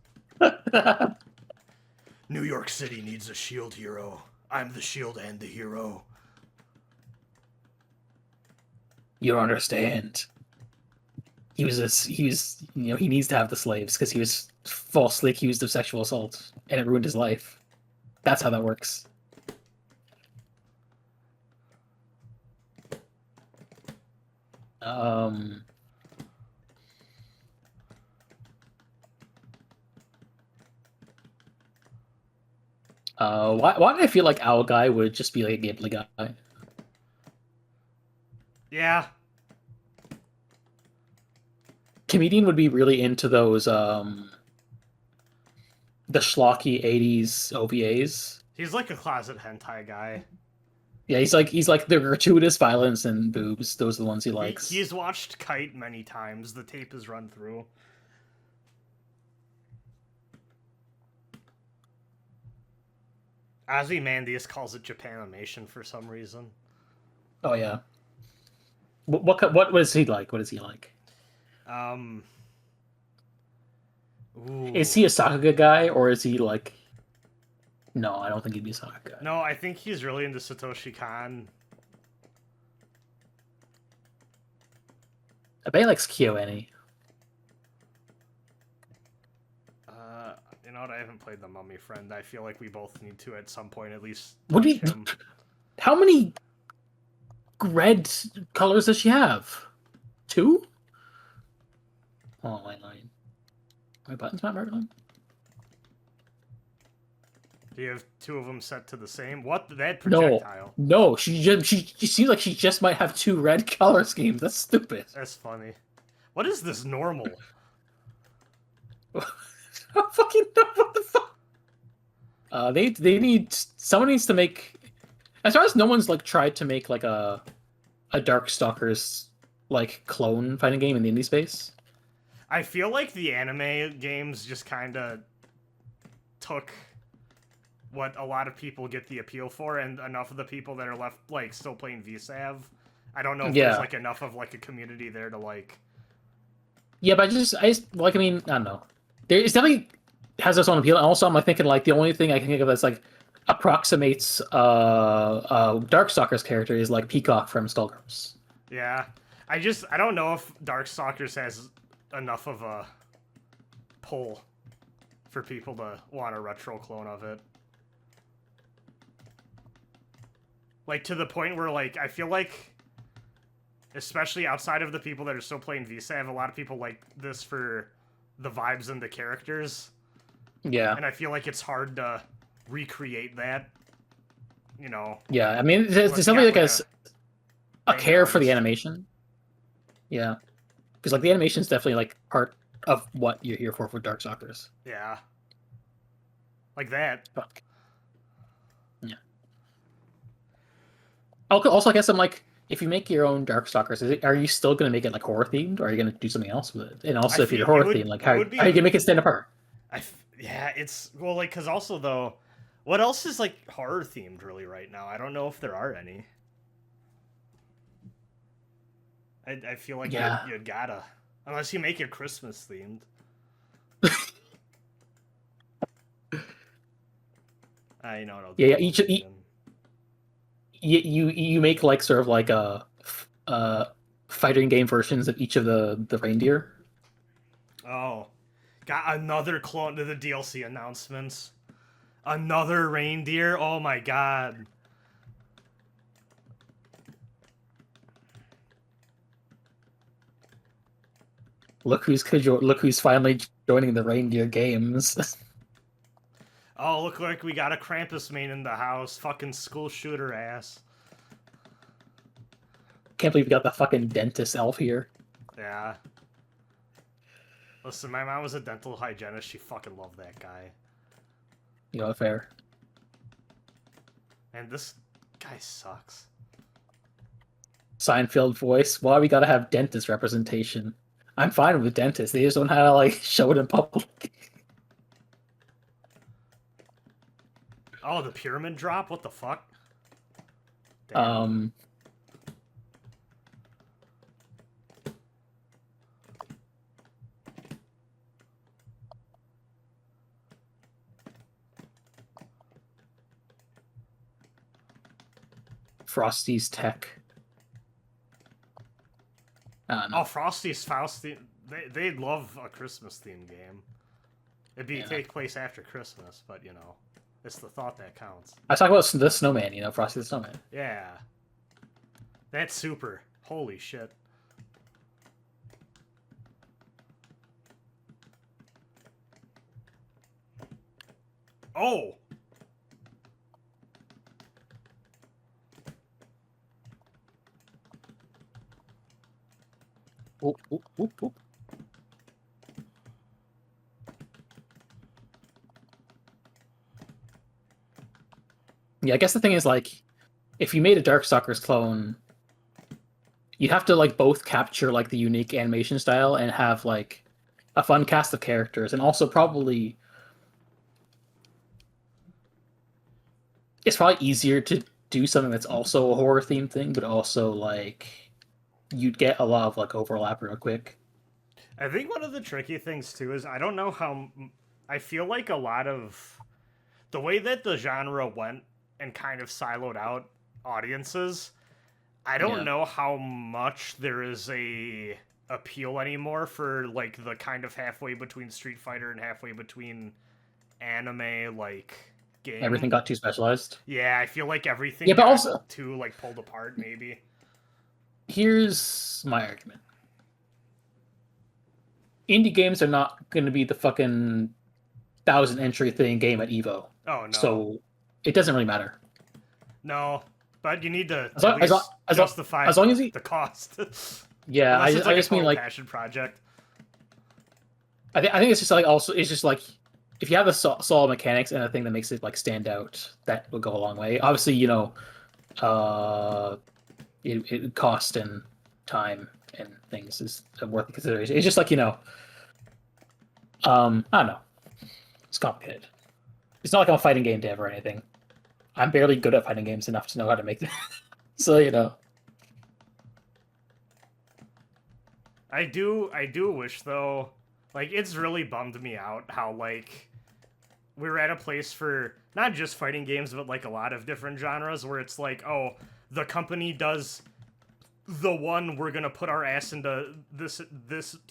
New York City needs a shield hero. I'm the shield and the hero. You don't understand. He was he needs to have the slaves because he was falsely accused of sexual assault and it ruined his life. That's how that works. Why do I feel like Owl Guy would just be like a Ghibli guy? Yeah. Comedian would be really into those the schlocky 80s OVAs. He's like a closet hentai guy. Yeah, he's like the gratuitous violence and boobs. Those are the ones he likes. He's watched Kite many times. The tape is run through. Ozymandias calls it Japanimation for some reason. Oh yeah. What was he like? What is he like? Ooh. Is he a Sakuga guy or is he like? No, I don't think he'd be a Sakuga guy. No, I think he's really into Satoshi Kon. I bet he likes KyoAni. You know what? I haven't played the Mummy Friend. I feel like we both need to at some point at least. What do you? Him. How many red colors does she have? 2? Oh my line. My button's not right. Do you have 2 of them set to the same? What that projectile? No. She seems like she just might have 2 red color schemes. That's stupid. That's funny. What is this normal? I don't fucking know what the fuck. They need someone needs to make. As far as no one's like tried to make like a Darkstalkers like clone fighting game in the indie space. I feel like the anime games just kind of took what a lot of people get the appeal for, and enough of the people that are left like still playing VSAV. I don't know if there's like enough of like a community there to like. Yeah, but I just like I mean I don't know. It's definitely has its own appeal. And also, I'm like thinking like the only thing I can think of that's like approximates Darkstalkers character is like Peacock from Skullgirls. Yeah, I don't know if Darkstalkers has enough of a pull for people to want a retro clone of it. Like to the point where like I feel like, especially outside of the people that are still playing VSAV, a lot of people like this for the vibes and the characters. Yeah. And I feel like it's hard to recreate that, you know. Yeah, I mean, it's definitely like a care for the animation. Yeah. Because like the animation is definitely like part of what you're here for Darkstalkers. Yeah. Like that. Fuck. Yeah. Also, I guess I'm like, if you make your own Darkstalkers, are you still going to make it like horror themed, or are you going to do something else with it? And also, if you're horror themed, like how are you going to make it stand apart? Yeah, it's well, like because also though, what else is like horror themed really right now? I don't know if there are any. I feel like you gotta, unless you make it Christmas themed. I know. Yeah, you make like sort of like a fighting game versions of each of the reindeer. Oh, got another clone to the DLC announcements. Another reindeer. Oh my god. Look who's finally joining the reindeer games. Oh, Oh, look like we got a Krampus main in the house. Fucking school shooter ass. Can't believe we got the fucking dentist elf here. Yeah. Listen, my mom was a dental hygienist. She fucking loved that guy. You know, fair. And this guy sucks. Seinfeld voice. Why we gotta have dentist representation? I'm fine with dentists. They just don't know how to like show it in public. Oh, the pyramid drop? What the fuck? Damn. Frosty's tech. No. Oh, Frosty's Faust theme. They'd love a Christmas themed game. It'd be take place after Christmas, but you know, it's the thought that counts. I talk about the snowman, you know, Frosty the Snowman. Yeah. That's super. Holy shit. Oh! Oop, oop, oop, oop. Yeah, I guess the thing is, like, if you made a Darkstalkers clone, you'd have to, like, both capture, like, the unique animation style and have, like, a fun cast of characters, and also probably... It's probably easier to do something that's also a horror-themed thing, but also, like, you'd get a lot of, like, overlap real quick. I think one of the tricky things, too, is I don't know how... I feel like a lot of... The way that the genre went and kind of siloed out audiences, I don't know how much there is a appeal anymore for, like, the kind of halfway between Street Fighter and halfway between anime, like... game. Everything got too specialized. Yeah, I feel like everything but got also too like pulled apart. Maybe. Here's my argument: indie games are not going to be the fucking 1,000 entry thing game at Evo. Oh no. So it doesn't really matter. No, but you need to justify as long as the cost. Yeah, I just mean like passion project. I think it's just like it's just like if you have a solid mechanics and a thing that makes it like stand out, that would go a long way. Obviously, you know, it cost and time and things is worth the consideration. It's just like, you know, I don't know. It's complicated. It's not like I'm a fighting game dev or anything. I'm barely good at fighting games enough to know how to make them. So, you know. I do wish though, like it's really bummed me out how like we're at a place for not just fighting games but like a lot of different genres where it's like, oh, the company does the one we're gonna put our ass into this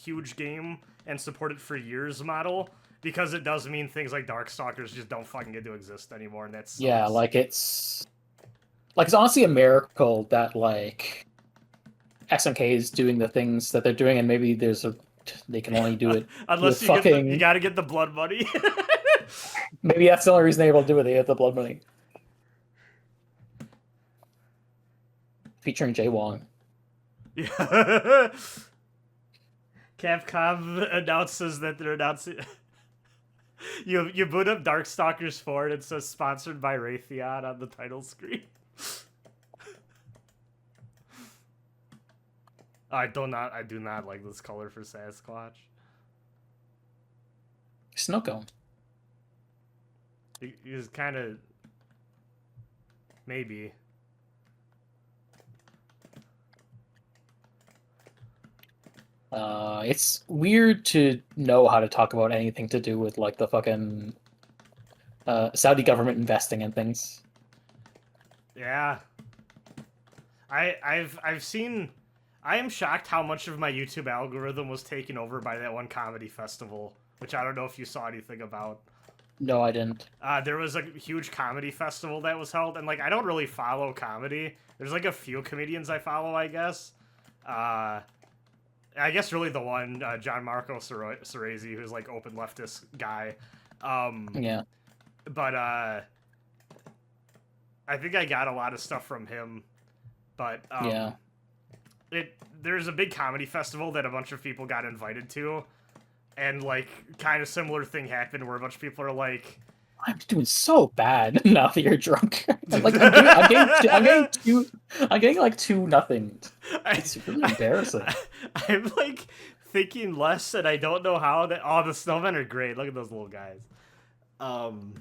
huge game and support it for years model, because it does mean things like Darkstalkers just don't fucking get to exist anymore, and that's yeah, like it's honestly a miracle that like SNK is doing the things that they're doing, and maybe they can only do it unless you gotta get the blood money. Maybe that's the only reason they're able to do it. They get the blood money. Featuring Jay Wong. Yeah. Capcom announces that they're announcing. You boot up Darkstalkers 4 and it says sponsored by Raytheon on the title screen. I do not like this color for Sasquatch. Snow Cone. He's kind of maybe. It's weird to know how to talk about anything to do with like the fucking Saudi government investing in things. Yeah. I've seen. I am shocked how much of my YouTube algorithm was taken over by that one comedy festival, which I don't know if you saw anything about. No, I didn't. There was a huge comedy festival that was held, and like I don't really follow comedy. There's like a few comedians I follow, I guess. I guess really the one, John Marco Cerezi, who's like open leftist guy. Yeah. but I think I got a lot of stuff from him. But Yeah. there's a big comedy festival that a bunch of people got invited to, and like kind of similar thing happened where a bunch of people are like, I'm doing so bad now that you're drunk. Like I'm getting like 2-0. It's really embarrassing. I'm like thinking less, and I don't know how. That oh, the snowmen are great. Look at those little guys. Um,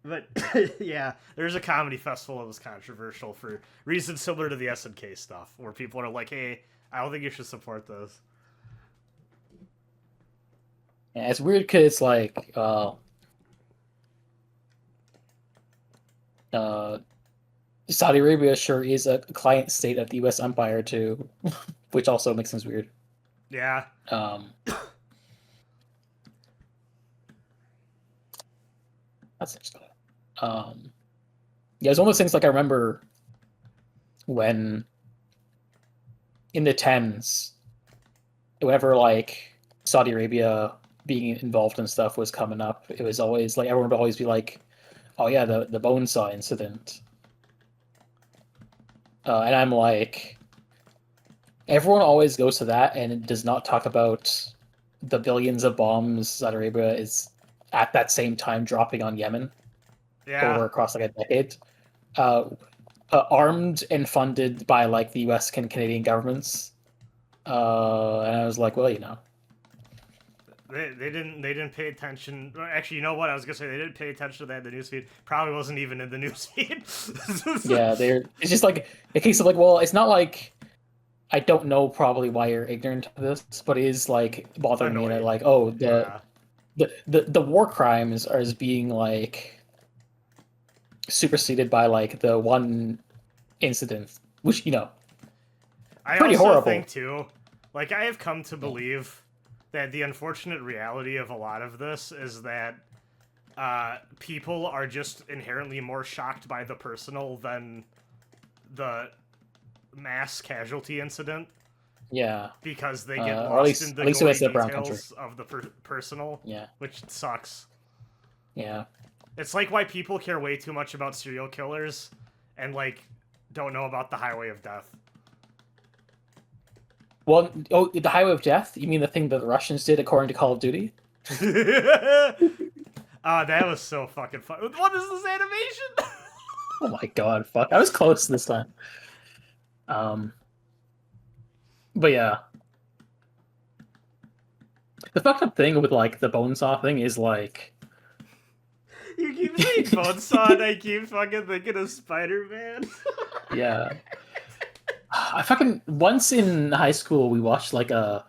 but yeah, there's a comedy festival that was controversial for reasons similar to the SNK stuff, where people are like, "Hey, I don't think you should support this." Yeah, it's weird because like uh Saudi Arabia sure is a client state of the U.S. empire too, which also makes things weird. Yeah, Um, that's interesting. Yeah, it's one of those things like I remember when in the tens, whenever like Saudi Arabia being involved in stuff was coming up, it was always like everyone would always be like, "Oh yeah, the bone saw incident," and I'm like, everyone always goes to that and it does not talk about the billions of bombs Saudi Arabia is at that same time dropping on Yemen yeah. over across like a decade, uh, armed and funded by like the U.S. and Canadian governments. And I was like, well, They didn't pay attention. Actually, you know what? I was gonna say they didn't pay attention to that in the newsfeed. Probably wasn't even in the newsfeed. yeah, they're. It's just like a case of like, well, it's not like I don't know probably why you're ignorant of this, but it is like bothering me that Annoyed. like, oh, Yeah. the war crimes are as being like superseded by like the one incident, which I pretty also horrible. think too, like I have come to believe that the unfortunate reality of a lot of this is that people are just inherently more shocked by the personal than the mass casualty incident Yeah, because they get or lost in at the least gory it's a brown country. details of the personal, Yeah, which sucks. yeah. It's like why people care way too much about serial killers and like don't know about the highway of death. Well, oh, the Highway of Death? You mean the thing that the Russians did according to Call of Duty? That was so fucking fun. What is this animation? Oh my god, fuck! I was close this time. But yeah, the fucked up thing with like the bone saw thing is like, You keep saying Bonesaw and I keep fucking thinking of Spider-Man. yeah. I fucking once in high school we watched like a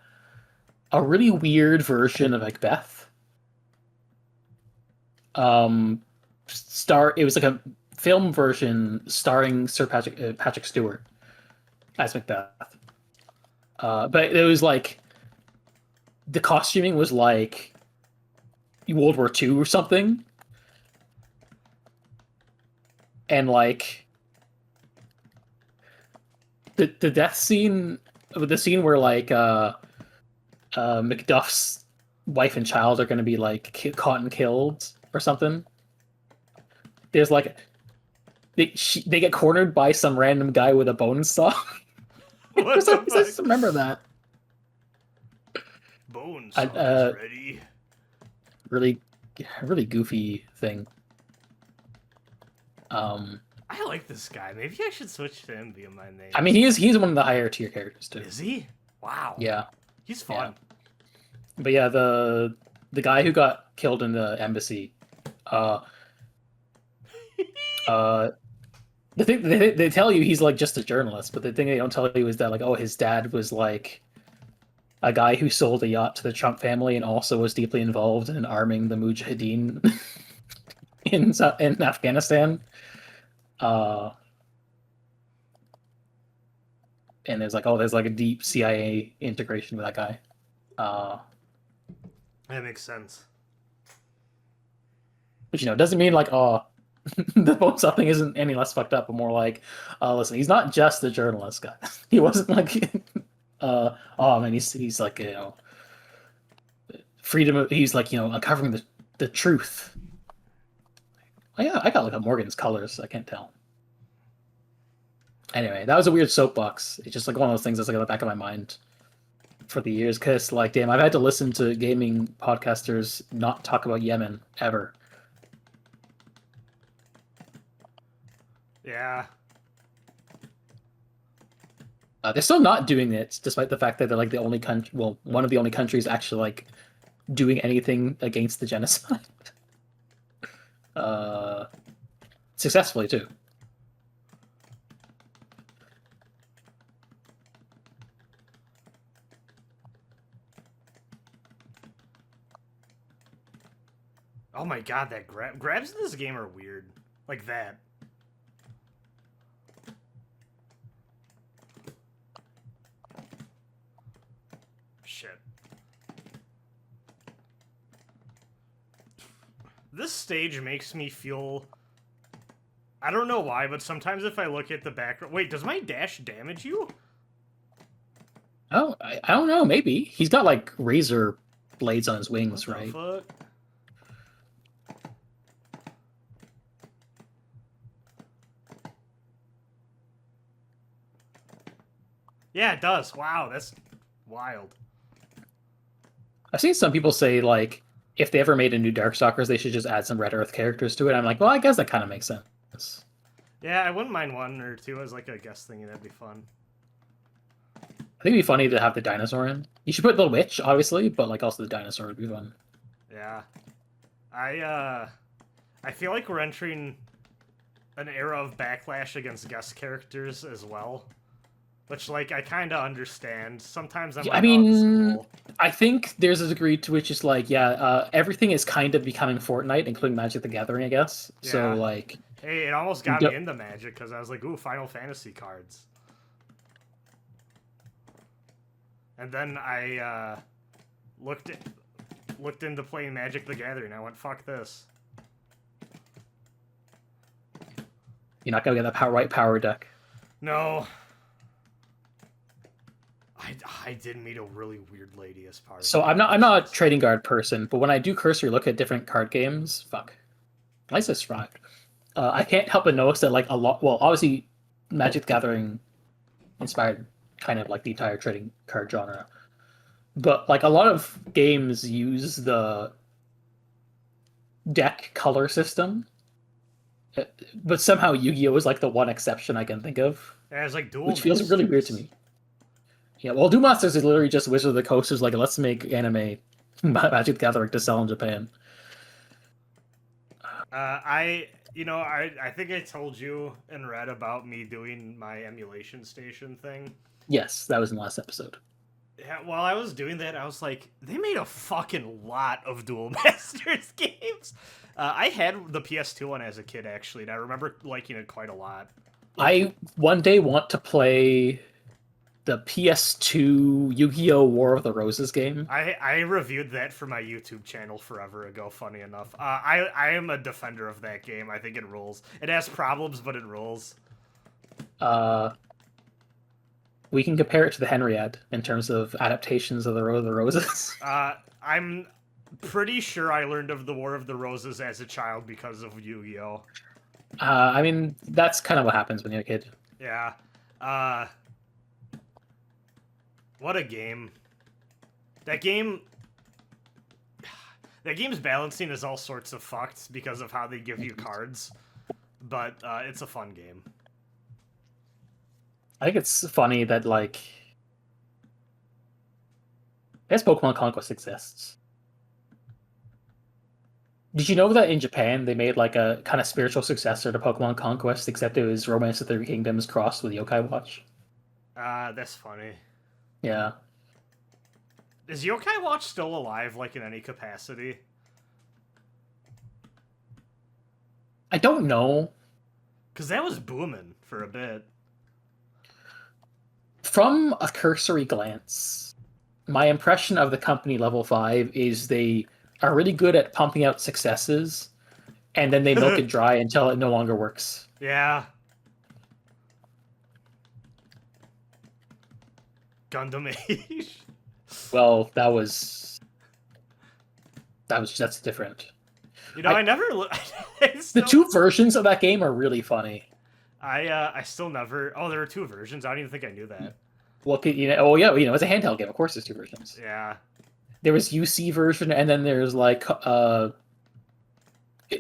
really weird version of Macbeth. It was like a film version starring Sir Patrick Stewart as Macbeth. But it was like the costuming was like World War II or something, and like the death scene, the scene where like Macduff's wife and child are going to be like caught and killed or something. There's like they get cornered by some random guy with a bone saw. What the I just fuck? remember that. Bonesaw is ready. Really, really goofy thing. I like this guy. Maybe I should switch to him being my name. I mean, he's one of the higher tier characters too. Is he? Wow. Yeah, He's fun. but yeah, the guy who got killed in the embassy, the thing they tell you he's like just a journalist, but the thing they don't tell you is that like, oh, his dad was like a guy who sold a yacht to the Trump family and also was deeply involved in arming the Mujahideen in Afghanistan. And there's like, oh, there's like a deep CIA integration with that guy. That makes sense. Which doesn't mean like, oh, the bone saw thing isn't any less fucked up, but more like, listen, he's not just a journalist guy. He wasn't like, oh man, he's like freedom. He's like uncovering The truth. Oh, yeah, I gotta look up Morgan's colors. I can't tell. Anyway, that was a weird soapbox. It's just like one of those things that's like in the back of my mind for the years. Because, like, damn, I've had to listen to gaming podcasters not talk about Yemen ever. Yeah. They're still not doing it, despite the fact that they're like the only country, well, one of the only countries actually like doing anything against the genocide. uh, Successfully too. Oh my god, that grabs in this game are weird. Like that. Shit. This stage makes me feel... I don't know why, but sometimes if I look at the background... Wait, does my dash damage you? Oh, I don't know. Maybe he's got like razor blades on his wings, What the right? fuck? Yeah, it does. Wow, that's wild. I've seen some people say like if they ever made a new Darkstalkers, they should just add some Red Earth characters to it. I'm like, well, I guess that kind of makes sense. Yeah, I wouldn't mind one or two as like a guest thing. That'd be fun. I think it'd be funny to have the dinosaur in. You should put the witch, obviously, but like also the dinosaur would be fun. Yeah. I feel like we're entering an era of backlash against guest characters as well. Which, like, I kind of understand. Sometimes I'm like, I oh, this is mean, cool. I think there's a degree to which is like, yeah, everything is kind of becoming Fortnite, including Magic the Gathering, I guess. Yeah. So like, Hey, it almost got me into Magic because I was like, ooh, Final Fantasy cards. And then I looked into playing Magic the Gathering. I went, fuck this. you're not gonna get that right power deck. No. I did meet a really weird lady as part of So I'm not a trading card person, but when I do cursory look at different card games, fuck, at least I survived. I can't help but notice that like a lot. Well, obviously, Magic the Gathering inspired kind of like the entire trading card genre, but like a lot of games use the deck color system, but somehow Yu-Gi-Oh is like the one exception I can think of, Yeah, it's like Duel which feels really weird to me. Yeah, well, Duel Masters is literally just Wizard of the Coast is like, let's make anime Magic the Gathering to sell in Japan. I think I told you and read about me doing my emulation station thing. Yes, that was in the last episode. Yeah, while I was doing that, I was like, they made a fucking lot of Duel Masters games. I had the PS2 one as a kid, actually, and I remember liking it quite a lot. I one day want to play the PS2 Yu-Gi-Oh! War of the Roses game. I reviewed that for my YouTube channel forever ago, funny enough. I am a defender of that game. I think it rules. It has problems, but it rules. We can compare it to the Henriad in terms of adaptations of the War of the Roses. I'm pretty sure I learned of the War of the Roses as a child because of Yu-Gi-Oh! I mean, that's kind of what happens when you're a kid. Yeah. What a game. That game's balancing is all sorts of fucked because of how they give you cards. But it's a fun game. I think it's funny that, like, I guess Pokemon Conquest exists. Did you know that in Japan they made like a kind of spiritual successor to Pokemon Conquest, except it was Romance of the Three Kingdoms crossed with Yokai Watch? That's funny. Yeah. Is Yokai Watch still alive, like, in any capacity? I don't know. Because that was booming for a bit. From a cursory glance, my impression of the company Level 5 is they are really good at pumping out successes, and then they milk it dry until it no longer works. Yeah. Gundam Age. Well, that's different. You know, I never. I The still, two versions of that game are really funny. I still never. Oh, there were two versions. I don't even think I knew that. Well, you know, oh yeah, you know, it's a handheld game. Of course, there's two versions. Yeah. There was UC version, and then there's like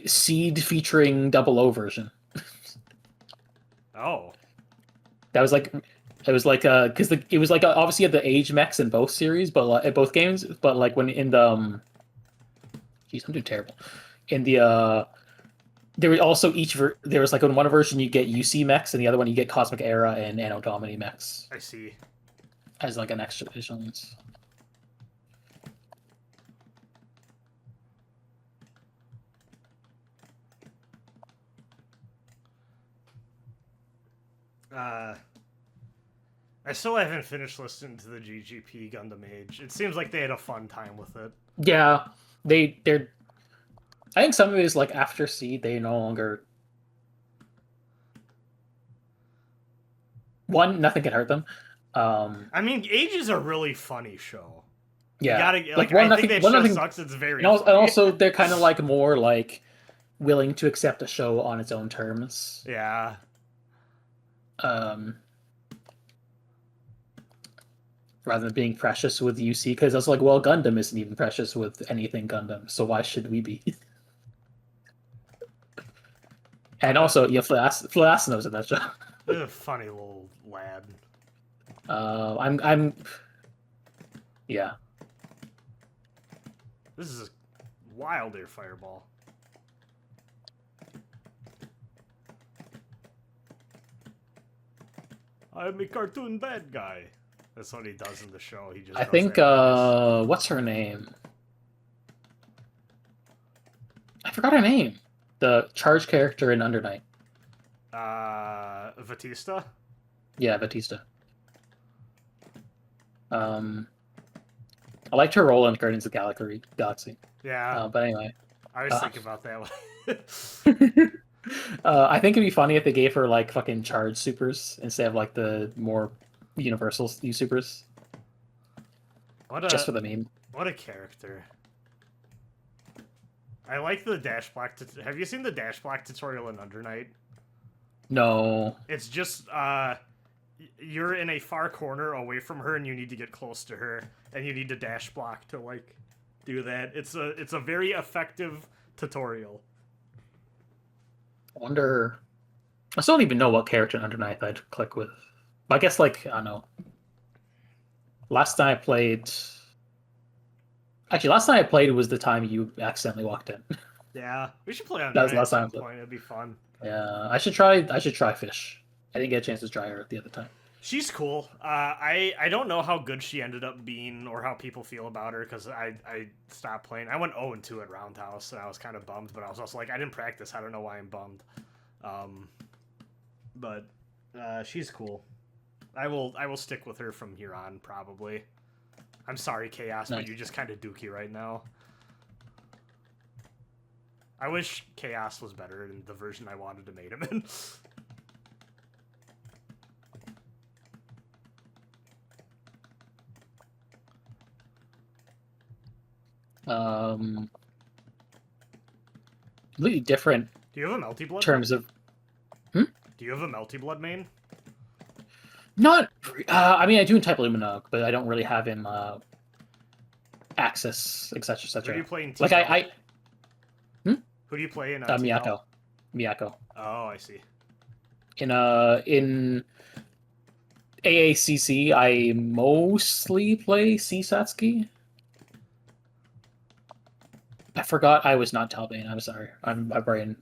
Seed featuring Double O version. Oh. That was like it was like because it was like obviously you had the age mechs in both series, but like, both games. But like when in the jeez, I'm doing terrible. In the there was also there was like in one version you get UC mechs, and the other one you get Cosmic Era and Anno Domini mechs I see. as like an extra additions. I still haven't finished listening to the GGP Gundam Age. It seems like they had a fun time with it. Yeah, they're. I think some of it is like after Seed, they no longer. One, nothing can hurt them. I mean, Age is a really funny show. Yeah, You gotta, like one I nothing. think that One show nothing. sucks. It's very And funny. also, they're kind of like more like willing to accept a show on its own terms. Yeah. Rather than being precious with UC, because I was like, well, Gundam isn't even precious with anything Gundam, so why should we be? And also, yeah, Flass knows it, that show. He's a funny little lad. Yeah. This is a wild air fireball. I'm a cartoon bad guy. That's what he does in the show. He just. I does think, that voice. what's her name? I forgot her name. The charge character in Under Night. Batista. Yeah, Batista. I liked her role in Guardians of the Galaxy. Yeah. But anyway. I was thinking about that one. I think it'd be funny if they gave her like fucking charge supers instead of like the more universal supers. Just for the meme. What a character. I like the Dash Black. Have you seen the Dash Black tutorial in Under Night? No. It's just you're in a far corner away from her, and you need to get close to her, and you need to dash block to like do that. It's a very effective tutorial. I wonder. I still don't even know what character in Under Night I'd click with. But I guess like I don't know. Last time I played. Actually, last time I played was the time you accidentally walked in. Yeah, we should play on That was that last at time. some point. It'd be fun. Yeah, I should try Fish. I didn't get a chance to try her the other time. She's cool. I don't know how good she ended up being or how people feel about her because I stopped playing. I went 0-2 at Roundhouse and I was kind of bummed, but I was also like, I didn't practice. I don't know why I'm bummed. But she's cool. I will stick with her from here on probably. I'm sorry, Chaos, Nice. but you're just kind of dookie right now. I wish Chaos was better in the version I wanted to make him in. Completely different Do you have a Melty Blood? terms of. Do you have a Melty Blood main? Not. I mean, I do in Type Lumina, but I don't really have him access, etc., Who do etc. you play in Like TML? Who do you play in TML? Miyako. Oh, I see. In AACC, I mostly play Satsuki. I forgot I was not Talbane. I'm sorry. My brain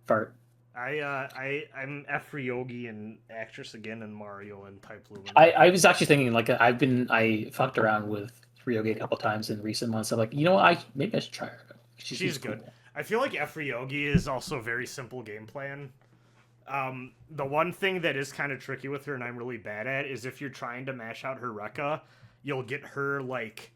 fart. I'm F Ryogi and Actress again and Mario and Type Lumina. I was actually thinking like I fucked around with Ryogi a couple times in recent months. I'm like, you know what? Maybe I should try her. She's good. Cool. I feel like F Ryogi is also very simple game plan. The one thing that is kind of tricky with her and I'm really bad at is if you're trying to mash out her Rekka, you'll get her like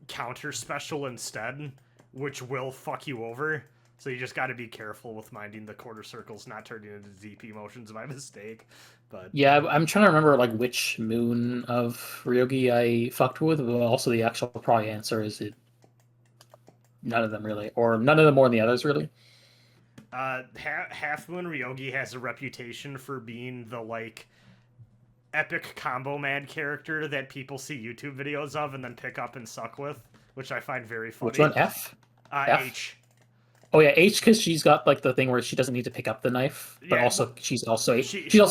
counter special instead, which will fuck you over. So you just got to be careful with minding the quarter circles not turning into ZP motions by mistake. But yeah, I'm trying to remember like which moon of Ryogi I fucked with, but also the actual probably answer is it None of them really, or none of them more than the others really. Half Moon Ryogi has a reputation for being the like epic combo mad character that people see YouTube videos of and then pick up and suck with, which I find very Which funny. one? F? F? H. Oh yeah, H because she's got like the thing where she doesn't need to pick up the knife, but Yeah, also she she's also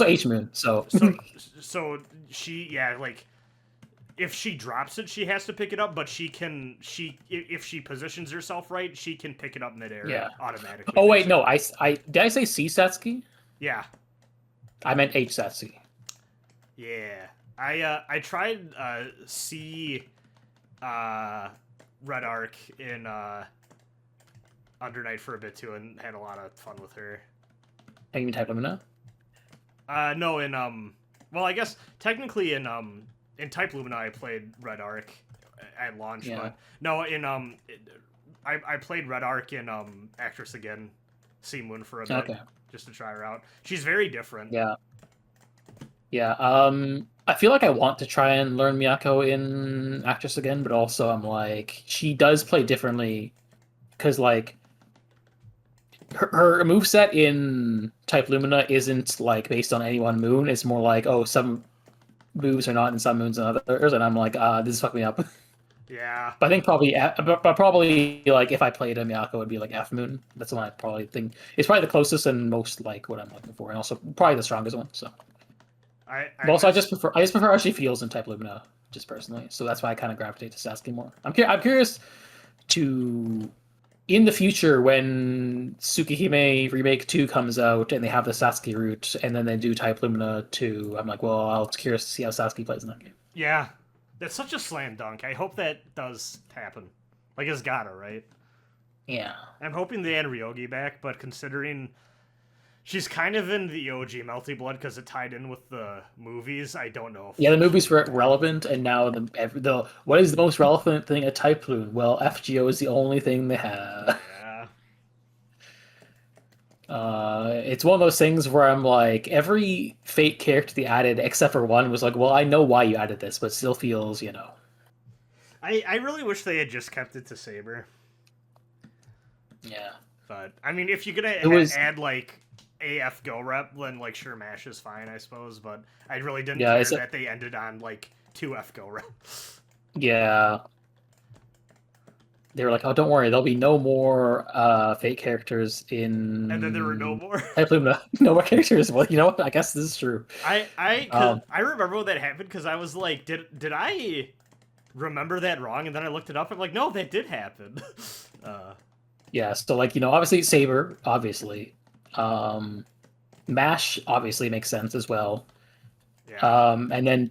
H Moon. So so so she yeah like if she drops it she has to pick it up, but if she positions herself right she can pick it up midair yeah. automatically. Oh wait, no, Basically. I did I say C Satsuki? Yeah. I meant H Satsuki. Yeah. I tried C Red Arc in Under Night for a bit too and had a lot of fun with her. I even type them now. No, in well, I guess technically in Type Lumina I played Red Arc at launch, Yeah. but no, in I played Red Arc in Actress Again, Sea Moon for a bit Okay. just to try her out. She's very different. Yeah. Yeah. I feel like I want to try and learn Miyako in Actress Again, but also I'm like she does play differently because like her moveset in Type Lumina isn't like based on any one moon. It's more like, oh, some moves are not in some moons and others, and I'm like, this is fucking me up. Yeah. But I think probably, but probably like if I played a Miyako, it would be like F Moon. That's the one I probably think it's probably the closest and most like what I'm looking for, and also probably the strongest one. So, I but also miss I just prefer how she feels in Type Lumina, just personally. So that's why I kind of gravitate to Sasuke more. I'm curious to in the future when Tsukihime Remake 2 comes out and they have the Sasuke route and then they do Type Lumina 2, I'm like, well, I'll curious to see how Sasuke plays in that game. Yeah. That's such a slam dunk. I hope that does happen. Like it's gotta, right? Yeah. I'm hoping they add Ryogi back, but considering she's kind of in the OG Melty Blood because it tied in with the movies, I don't know Yeah, the if movies were relevant, and now the what is the most relevant thing at Type Loon? Well, FGO is the only thing they have. yeah. It's one of those things where I'm like, every fake character they added, except for one, was like, well, I know why you added this, but it still feels, I really wish they had just kept it to Saber. Yeah. But I mean, if you're gonna It was, add like AF Go Rep, then like sure Mash is fine, I suppose. But I really didn't yeah, care that they ended on like 2F Go Rep. yeah. They were like, oh, don't worry, there'll be no more fake characters in And then there were no more. Type Lumina. No more characters. Well, you know what? I guess this is true. Cause I remember when that happened because I was like, did I remember that wrong? And then I looked it up. I'm like, no, that did happen. Yeah, so like, obviously Saber, obviously. Mash obviously makes sense as well. Yeah. And then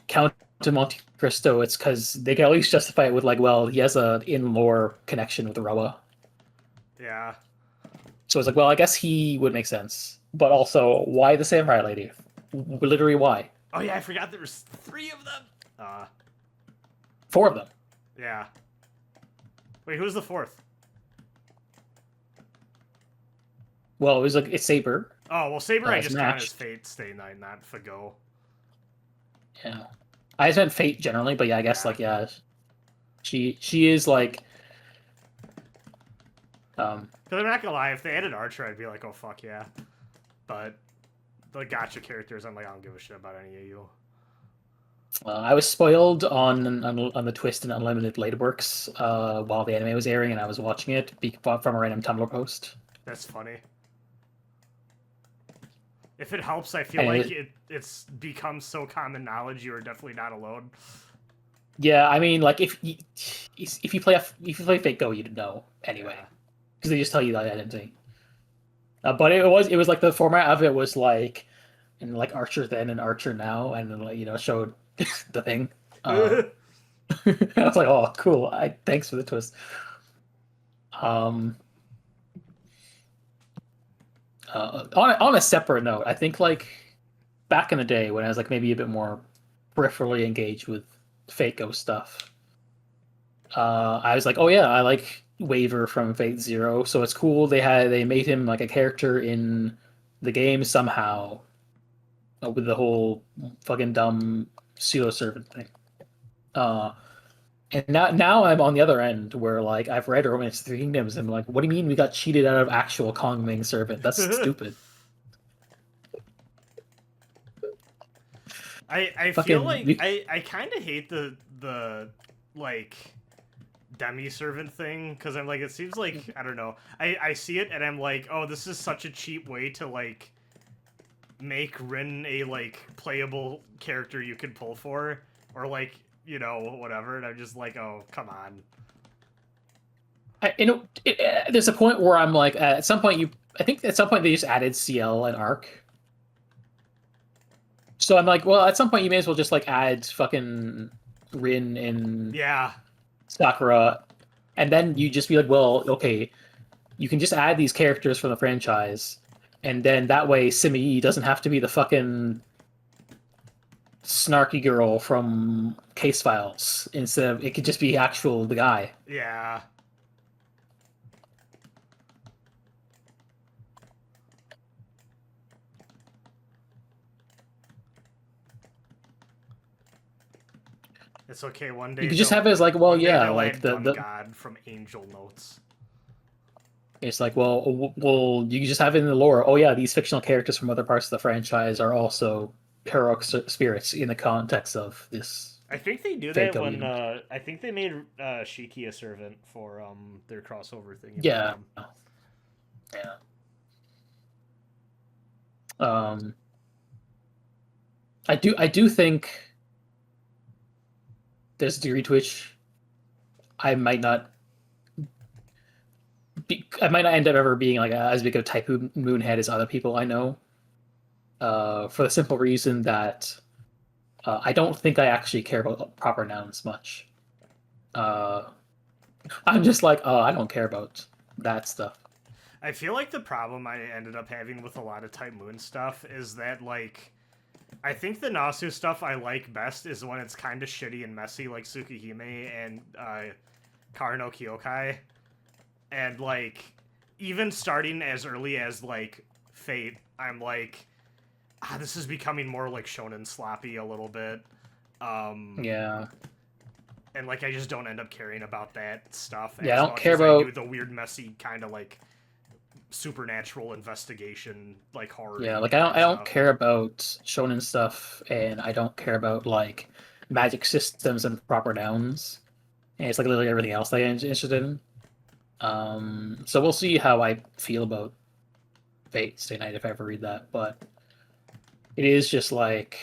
Count to Monte Cristo, it's because they can at least justify it with like, well, he has a in-lore connection with Roa. Yeah. So it's like, well, I guess he would make sense. But also, why the Samurai Lady? Literally, why? Oh yeah, I forgot there was 3 of them. 4 of them. Yeah. Wait, who's the 4th? Well, it was like it's Saber. Oh well, Saber I It's just count Mash. as Fate Stay Night, not Fago. Yeah, I just meant Fate generally, but yeah, I guess Yeah. like yeah, she is like Because I'm not gonna lie, if they added Archer, I'd be like, oh fuck yeah. But the gotcha characters, I'm like, I don't give a shit about any of you. I was spoiled on the Twist and Unlimited Blade Works while the anime was airing, and I was watching it from a random Tumblr post. That's funny. If it helps, I feel And like it's become so common knowledge you are definitely not alone. yeah, I mean, like if you play Fate Go, you'd know anyway, because they just tell you the identity. But it was like the format of it was like, and like Archer then and Archer now, and then like showed the thing. I was like, oh, cool. Thanks for the twist. On a separate note, I think like back in the day when I was like maybe a bit more peripherally engaged with Fate Go stuff, I was like, oh yeah, I like Waver from Fate Zero, so it's cool. They made him like a character in the game somehow with the whole fucking dumb pseudo servant thing. And now I'm on the other end where like I've read Romance of the Three Kingdoms and I'm like, what do you mean we got cheated out of actual Kong Ming servant? That's stupid. I feel Fucking like I kind of hate the like demi servant thing because I'm like it seems like I don't know I see it and I'm like, oh, this is such a cheap way to like make Rin a like playable character you could pull for, or like, you know, whatever, and I'm just like, oh, come on. there's a point where I'm like, at some point I think at some point they just added CL and Arc. So I'm like, well, at some point you may as well just like add fucking Rin and Yeah. Sakura, and then you just be like, well, okay, you can just add these characters from the franchise, and then that way Simi doesn't have to be the fucking snarky girl from Case Files. Instead of it could just be actual the guy. Yeah. It's okay. You could just have it as like, well, One day yeah, they'll like add the God from Angel Notes. it's like, well, you can just have it in the lore. Oh yeah, these fictional characters from other parts of the franchise are also heroic spirits in the context of this I think they do that Fako when unit. I think they made Shiki a servant for their crossover thing. Yeah, yeah. Um, I do think there's a degree to which I might not I might not end up ever being like as big of a Typhoon Moonhead as other people I know. For the simple reason that I don't think I actually care about proper nouns much. Uh, I'm just like, oh, I don't care about that stuff. I feel like the problem I ended up having with a lot of Type Moon stuff is that, like, I think the Nasu stuff I like best is when it's kind of shitty and messy, like Tsukihime and Karano Kyokai. And, like, even starting as early as, like, Fate, I'm like, this is becoming more, like, shonen sloppy a little bit. Yeah, And, like, I just don't end up caring about that stuff yeah. I as don't much care as I do about. the weird, messy, kind of, like, supernatural investigation, like, horror Yeah, like I type don't stuff. care about shonen stuff, and I don't care about like magic systems and proper nouns. And it's like literally everything else that I'm interested in. So we'll see how I feel about Fate Stay Night if I ever read that, but it is just like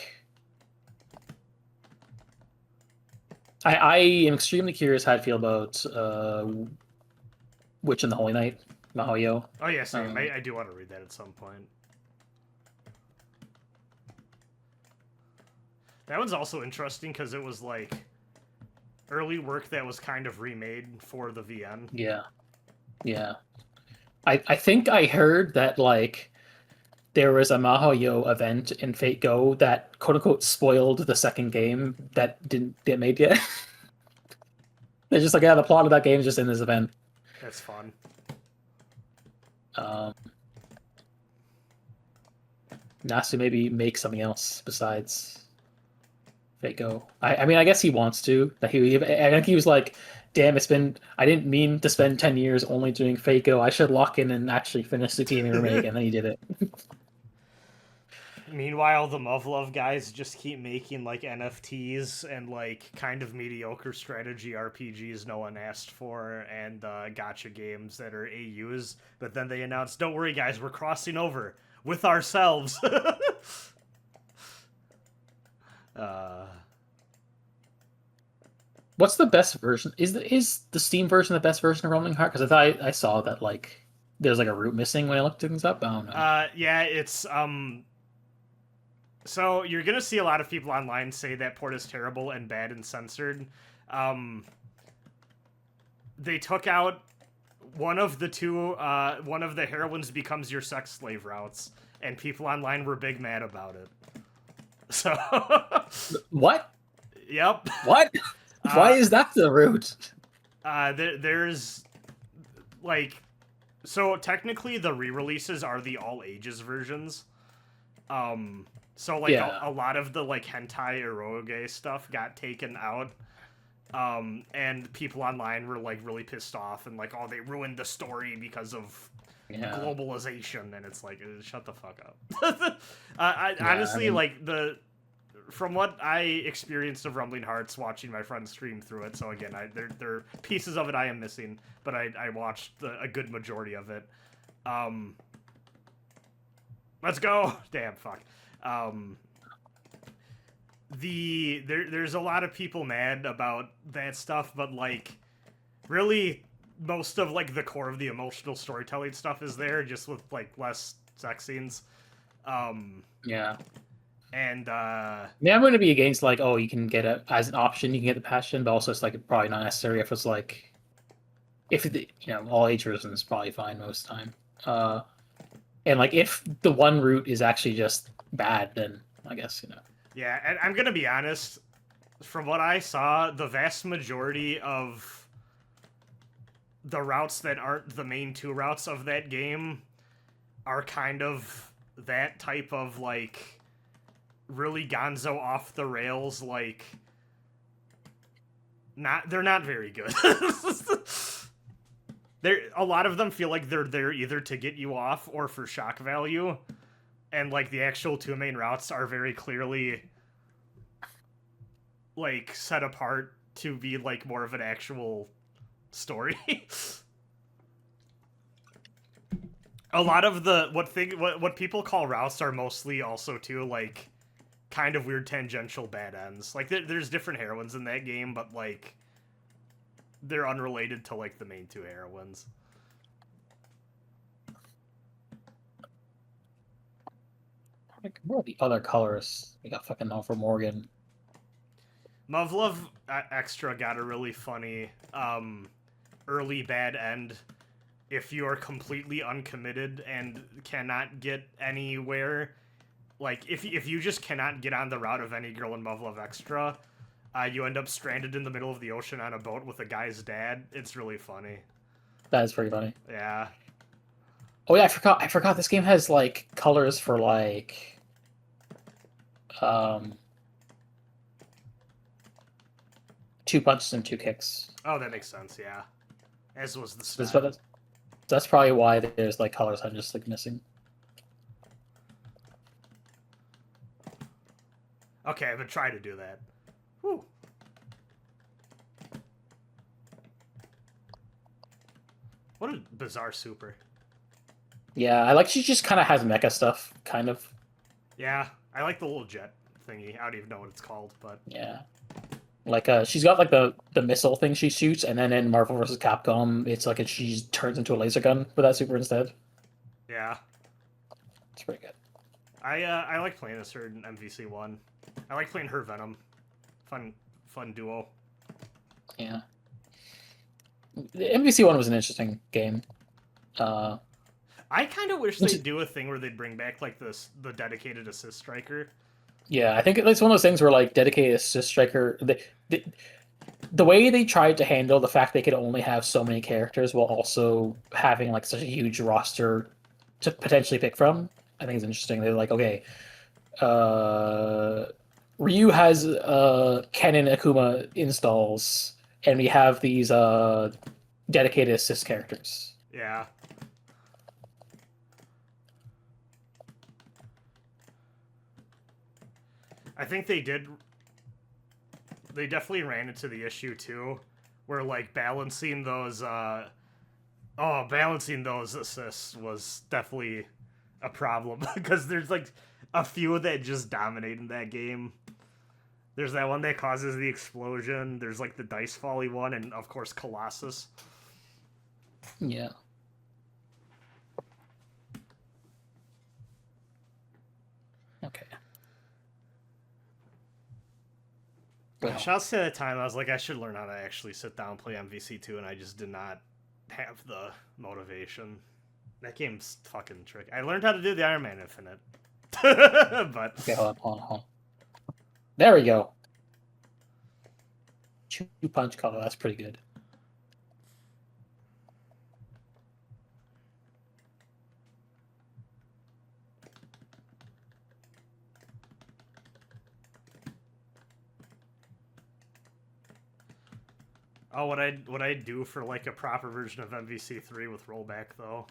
I am extremely curious how I feel about Witch and the Holy Knight, Mahoyo. Oh, yeah, same. Um, I do want to read that at some point. That one's also interesting because it was, like, early work that was kind of remade for the VN. yeah, yeah. I think I heard that like there was a Mahoyo event in Fate Go that quote unquote spoiled the second game that didn't get made yet. They're just like, yeah, the plot of that game is just in this event. That's fun. Um, Nasu maybe make something else besides Fate Go. I mean, I guess he wants to. That I think he was like, damn, I didn't mean to spend 10 years only doing Fate Go. I should lock in and actually finish the gaming remake, and then he did it. Meanwhile, the Muv-Love guys just keep making, like, NFTs and, like, kind of mediocre strategy RPGs no one asked for, and gacha games that are AUs, but then they announce, don't worry, guys, we're crossing over with ourselves. uh, What's the best version? Is the Steam version the best version of Rolling Heart? Because I thought I saw that like there's like a root missing when I looked things up. I don't know. yeah, it's, so you're gonna see a lot of people online say that port is terrible and bad and censored. They took out one of the two, one of the heroines becomes your sex slave routes, and people online were big mad about it. So, What? yep. What? Why is that the root? There's like, so technically the re-releases are the all ages versions. So like Yeah. a lot of the like hentai eroge stuff got taken out And people online were like really pissed off and like, oh, they ruined the story because of Yeah. globalization, and it's like, shut the fuck up. Yeah, Honestly, like from what I experienced of Rumbling Hearts, watching my friends stream through it. So again, there are pieces of it I am missing, but I watched a good majority of it. Let's go. Damn, fuck. There's a lot of people mad about that stuff, but like really most of like the core of the emotional storytelling stuff is there, just with like less sex scenes. Yeah. And Yeah, I'm going to be against like, oh, you can get it as an option, you can get the passion, but also it's like probably not necessary if it's like, if the, all age version is probably fine most time. And like if the one route is actually just bad, then I guess. yeah, and I'm gonna be honest. From what I saw, the vast majority of the routes that aren't the main two routes of that game are kind of that type of like really gonzo off the rails, like they're not very good. A lot of them feel like they're there either to get you off or for shock value, and like the actual two main routes are very clearly like set apart to be like more of an actual story. A lot of the what people call routes are mostly also too like kind of weird tangential bad ends. Like there's different heroines in that game, but like they're unrelated to like the main two heroines. Like, what are the other colors? We got fucking Alpha Morgan. Muv-Luv Extra got a really funny early bad end if you are completely uncommitted and cannot get anywhere. Like if you just cannot get on the route of any girl in Muv-Luv Extra, you end up stranded in the middle of the ocean on a boat with a guy's dad. It's really funny. That is pretty funny. Yeah. Oh yeah, I forgot this game has like colors for like um 2 punches and 2 kicks. Oh, that makes sense, yeah. As was the So style. that's probably why there's like colors I'm just like missing. Okay, I'm gonna try to do that. Whew. What a bizarre super. Yeah, I like she just kind of has mecha stuff, kind of. Yeah, I like the little jet thingy. I don't even know what it's called, but Yeah. Like she's got like the missile thing she shoots, and then in Marvel vs. Capcom, it's like she turns into a laser gun with that super instead. yeah. It's pretty good. I like playing this her in MVC1. I like playing her Venom. Fun duo. Yeah. The MVC1 was an interesting game. I kind of wish they'd do a thing where they'd bring back like the dedicated assist striker. Yeah, I think it's one of those things where like dedicated assist striker, the way they tried to handle the fact they could only have so many characters while also having like such a huge roster to potentially pick from, I think is interesting. They're like, okay, Ryu has Ken and Akuma installs, and we have these dedicated assist characters. Yeah. I think they definitely ran into the issue too, where like balancing those assists was definitely a problem because there's like a few that just dominate in that game. There's that one that causes the explosion. There's like the dice volley one, and of course Colossus. Yeah. Okay. Shouts to that time I was like, I should learn how to actually sit down and play MVC2, and I just did not have the motivation. That game's fucking tricky. I learned how to do the Iron Man Infinite. But okay, hold on. There we go. 2 punch color, that's pretty good. Oh, what I do for like a proper version of MVC3 with rollback though?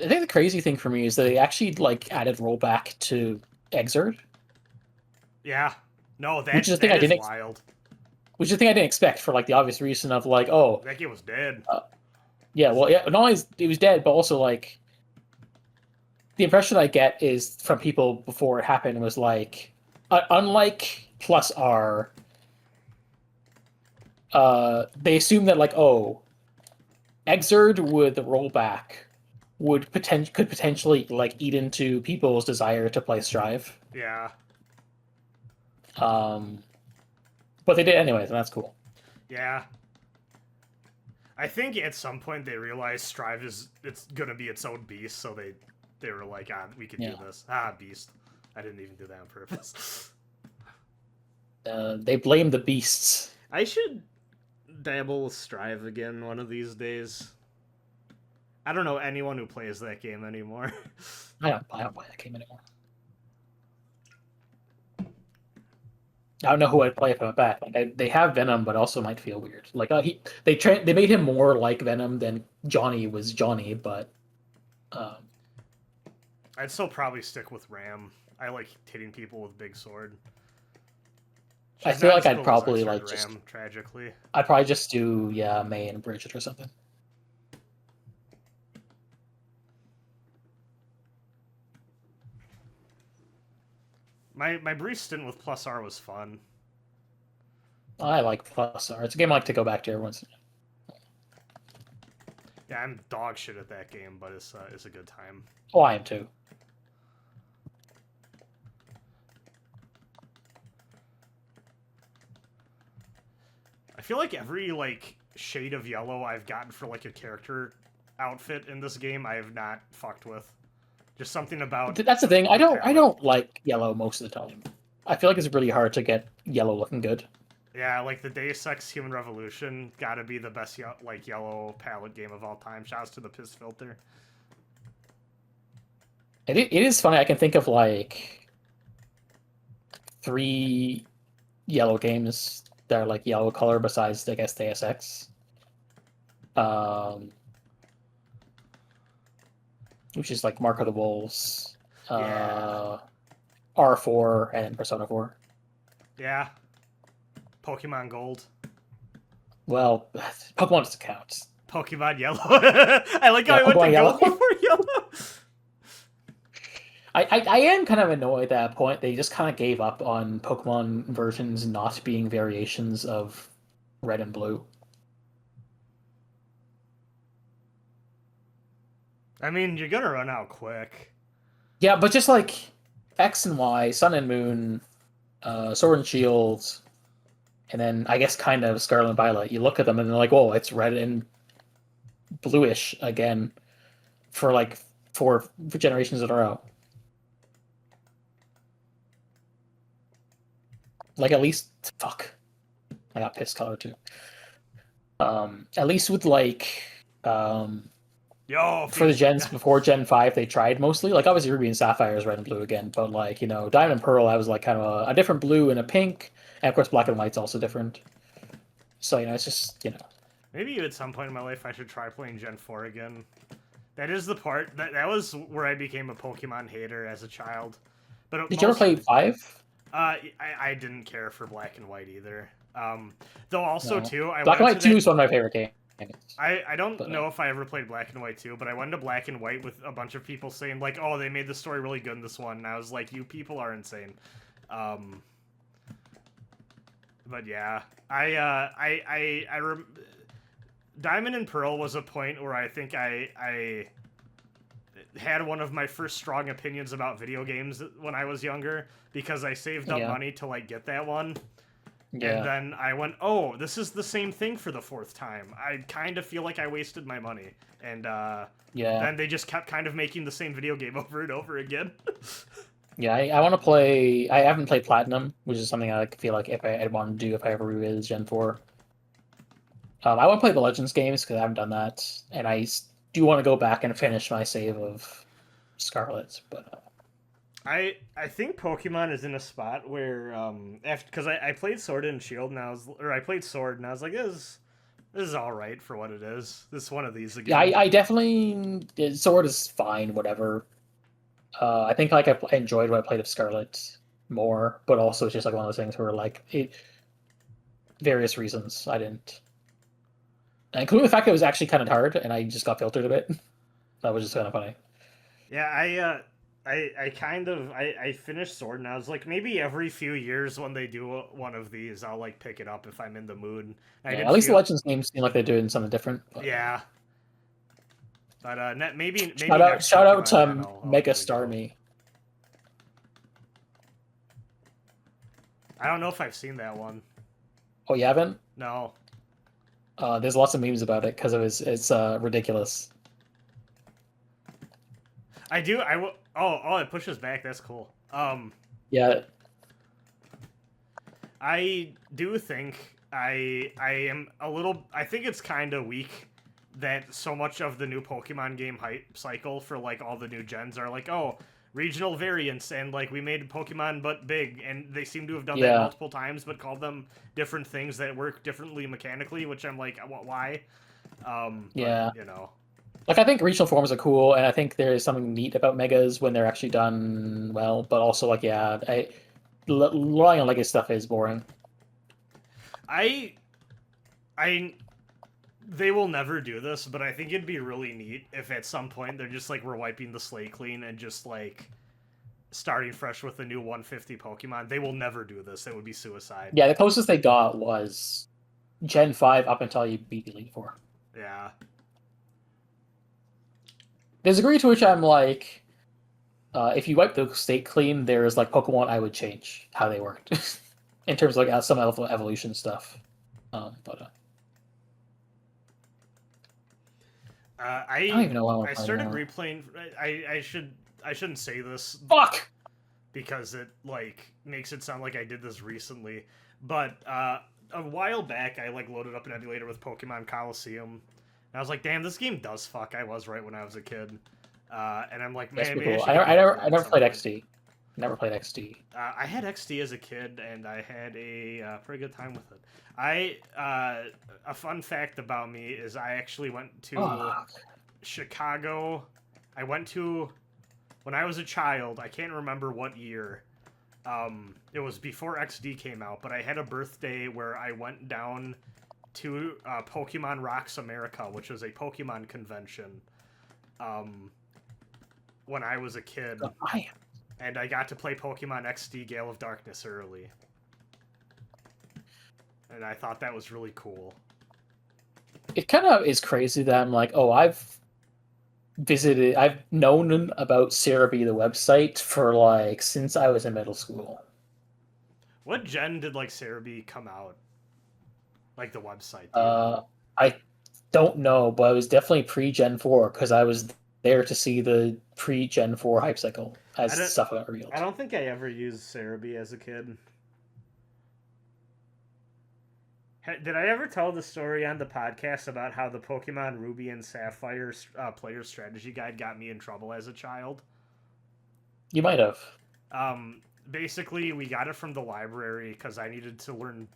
I think the crazy thing for me is that they actually like added rollback to Exert, Yeah. No, which is the thing that I is didn't, wild. which is the thing I didn't expect for like the obvious reason of like, oh, That game was dead. yeah, well, yeah, not only is it was dead, but also like the impression I get is from people before it happened was like, unlike Plus R, they assume that like, oh, Exerd with the rollback could potentially like eat into people's desire to play Strive. Yeah. Um, but they did anyways, and that's cool. Yeah. I think at some point they realized Strive it's gonna be its own beast, so they were like, ah, we could do Yeah. this. Ah, beast. I didn't even do that on purpose. They blame the beasts. I should dabble with Strive again one of these days. I don't know anyone who plays that game anymore. I don't play that game anymore. I don't know who I'd play if I'm back. Like they have Venom, but also might feel weird. Like they made him more like Venom than Johnny was Johnny, but um, I'd still probably stick with Ram. I like hitting people with big sword. I She's feel not like as I'd cool as probably Xrd like Ram, tragically. I'd probably just do May and Bridget or something. My brief stint with Plus R was fun. I like Plus R. It's a game I like to go back to every once in a while. Yeah, I'm dog shit at that game, but it's a good time. Oh, I am too. I feel like every like shade of yellow I've gotten for like a character outfit in this game I have not fucked with. Just something about That's the thing. I palette. don't like yellow most of the time. I feel like it's really hard to get yellow looking good. Yeah, like the Deus Ex Human Revolution gotta be the best like yellow palette game of all time. Shouts to the piss filter. It is funny. I can think of like 3 yellow games that are like yellow color besides I guess Deus Ex. Which is like Mark of the Wolves, Yeah. R4, and Persona 4. Yeah. Pokemon Gold. Well, Pokemon doesn't count. Pokemon Yellow. I like how I went Pokemon to Yellow. Gold before Yellow. I am kind of annoyed at that point. They just kind of gave up on Pokemon versions not being variations of Red and Blue. I mean, you're gonna run out quick. Yeah, but just like X and Y, Sun and Moon, Sword and Shield, and then I guess kind of Scarlet and Violet. You look at them and they're like, "Whoa, it's red and bluish again," for like four generations in a row. Like at least, fuck, I got piss color too. At least with like Yo, for the gens before Gen 5, they tried mostly. Like obviously Ruby and Sapphire is red and blue again, but like Diamond and Pearl, I was like kind of a different blue and a pink, and of course Black and White's also different. So it's just maybe at some point in my life I should try playing Gen 4 again. That is the part that was where I became a Pokemon hater as a child. But did you ever play 5? I didn't care for Black and White either. Though also too, I Black and went White 2 is one of my favorite games. I don't know if I ever played Black and White 2, but I went to Black and White with a bunch of people saying like, "Oh, they made the story really good in this one." And I was like, "You people are insane." But yeah, Diamond and Pearl was a point where I think I had one of my first strong opinions about video games when I was younger because I saved up money to like get that one. Yeah. And then I went, oh, this is the same thing for the 4th time. I kind of feel like I wasted my money. And then they just kept kind of making the same video game over and over again. Yeah, I want to play. I haven't played Platinum, which is something I feel like I'd want to do if I ever revisit Gen 4. I want to play the Legends games because I haven't done that, and I do want to go back and finish my save of Scarlet. But I think Pokemon is in a spot where after because I played Sword and Shield and I played Sword and I was like this is all right for what it is. This is one of these Yeah, again. I definitely Sword is fine, whatever. I think like I enjoyed what I played of Scarlet more, but also it's just like one of those things where like various reasons I didn't, including the fact that it was actually kind of hard and I just got filtered a bit. That was just kind of funny. Yeah, I kind of I finished Sword and I was like maybe every few years when they do one of these I'll like pick it up if I'm in the mood. I Yeah, did at least the feel Legends games seem like they're doing something different. But yeah, but maybe shout out, next shout out Pokemon to Gen I'll Mega give it a go. Starmie. I don't know if I've seen that one. Oh, you haven't? No, There's lots of memes about it because it's ridiculous. I do. I will. Oh, it pushes back. That's cool. Yeah, I do think I am a little. I think it's kind of weak that so much of the new Pokemon game hype cycle for like all the new gens are like, oh, regional variants and like we made Pokemon but big, and they seem to have done that yeah, multiple times, but called them different things that work differently mechanically, which I'm like, why? But yeah. you know, Like I think regional forms are cool, and I think there is something neat about megas when they're actually done well. But also, like, yeah, relying on legacy stuff is boring. I I they will never do this, but I think it'd be really neat if at some point they're just like we're wiping the slate clean and just like starting fresh with a new 150 Pokemon. They will never do this. It would be suicide. Yeah, the closest they got was Gen 5 up until you beat Elite Four. Yeah. There's a degree to which I'm like, if you wipe the state clean, there's like Pokemon I would change how they worked in terms of like some evolution stuff. But Uh, I don't I even know what I want I to play started anymore. replaying. I shouldn't say this Fuck! because it like makes it sound like I did this recently, but a while back I like loaded up an emulator with Pokemon Coliseum. And I was like, damn, this game does fuck. I was right when I was a kid. And I'm like, That's pretty maybe I cool. should get back to I that at never some played point. XD. Never played XD. I had XD as a kid, and I had a pretty good time with it. I a fun fact about me is I actually went to Fuck. Chicago. I went to when I was a child. I can't remember what year. It was before XD came out, but I had a birthday where I went down to Pokemon Rocks America, which was a Pokemon convention. Um, when I was a kid, I and I got to play Pokemon XD Gale of Darkness early. And I thought that was really cool. It kind of is crazy that I'm like, oh, I've known about Cerebi, the website, for like since I was in middle school. What gen did like Cerebi come out? Like the website, do you Uh, know? I don't know, but it was definitely pre Gen 4 because I was there to see the pre Gen 4 hype cycle I as don't stuff got I revealed. don't think I ever used Cerebi as a kid. Did I ever tell the story on the podcast about how the Pokemon Ruby and Sapphire player strategy guide got me in trouble as a child? You might have. Basically, we got it from the library because I needed to learn.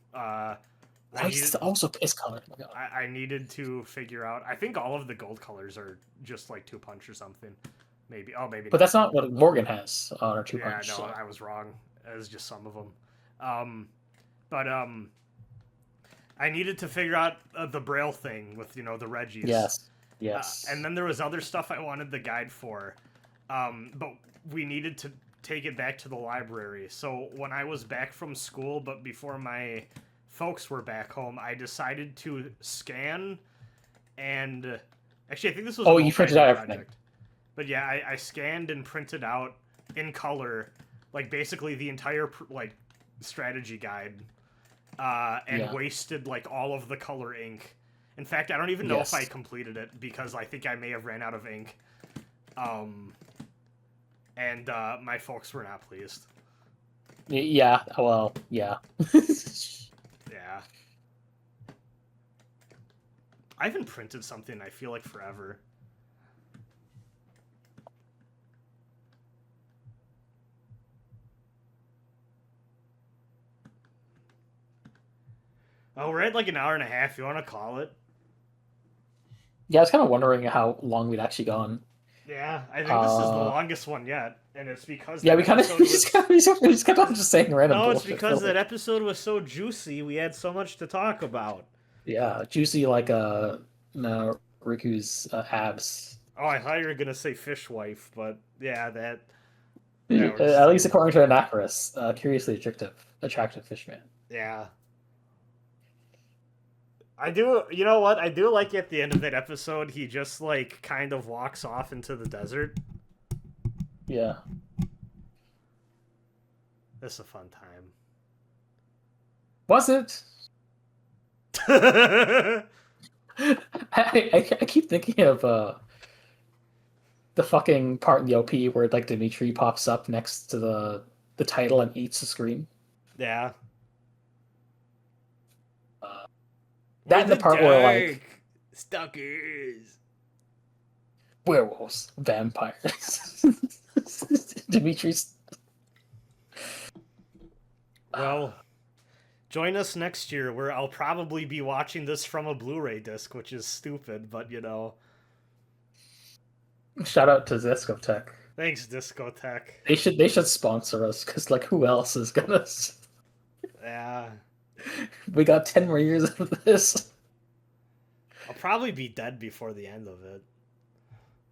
I Rice needed is also piss colored. Oh my god. I needed to figure out. I think all of the gold colors are just like two punch or something. Maybe. Oh, maybe But not. that's not what Morgan has on her two Yeah, punch. no, So I was wrong. It was just some of them. But I needed to figure out the braille thing with the Reggies. yes, And yes, then there was other stuff I wanted the guide for, but we needed to take it back to the library. So when I was back from school, but before my folks were back home, I decided to scan and actually I think this was a oh, you printed multi-day out everything. project. But yeah, I scanned and printed out in color, like basically the entire like strategy guide, and Yeah, wasted like all of the color ink. In fact, I don't even know if I yes, completed it because I think I may have ran out of ink. Um, and my folks were not pleased. yeah. Well, yeah. Yeah. I haven't printed something I feel like forever. Oh, we're at like an hour and a half. You want to call it? Yeah, I was kind of wondering how long we'd actually gone. Yeah, I think this is the Uh, longest one yet, and it's because yeah, that we kind of episode we just was. kept on just saying random No, it's bullshit. because Feel that like, episode was so juicy. We had so much to talk about. yeah, juicy like no, Riku's abs. Oh, I thought you were gonna say fish wife, but yeah, that works At least too. according to Anachrus, curiously attractive fishman. Yeah. I do, you know what? I do like at the end of that episode, he just like kind of walks off into the desert. Yeah. That's a fun Was it? time. I keep thinking of the fucking part in the OP where like Dimitri pops up next to the title and eats the screen. Yeah. That We're and the the part where like Darkstalkers. werewolves, vampires. Dimitri's. Well, join us next year where I'll probably be watching this from a Blu-ray disc, which is stupid, but you know. Shout out to Discotech. Thanks, Discotech. They should sponsor us because like who else is gonna? Yeah. We got 10 more years of this. I'll probably be dead before the end of it.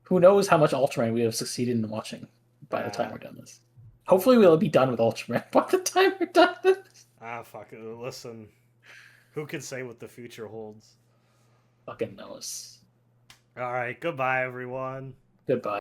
Who knows how much Ultraman we have succeeded in watching by the time Yeah. we're done this. Hopefully we'll be done with Ultraman by the time we're done with this. Ah, fuck it. Listen. Who can say what the future holds? Fucking knows. Alright, goodbye, everyone. Goodbye.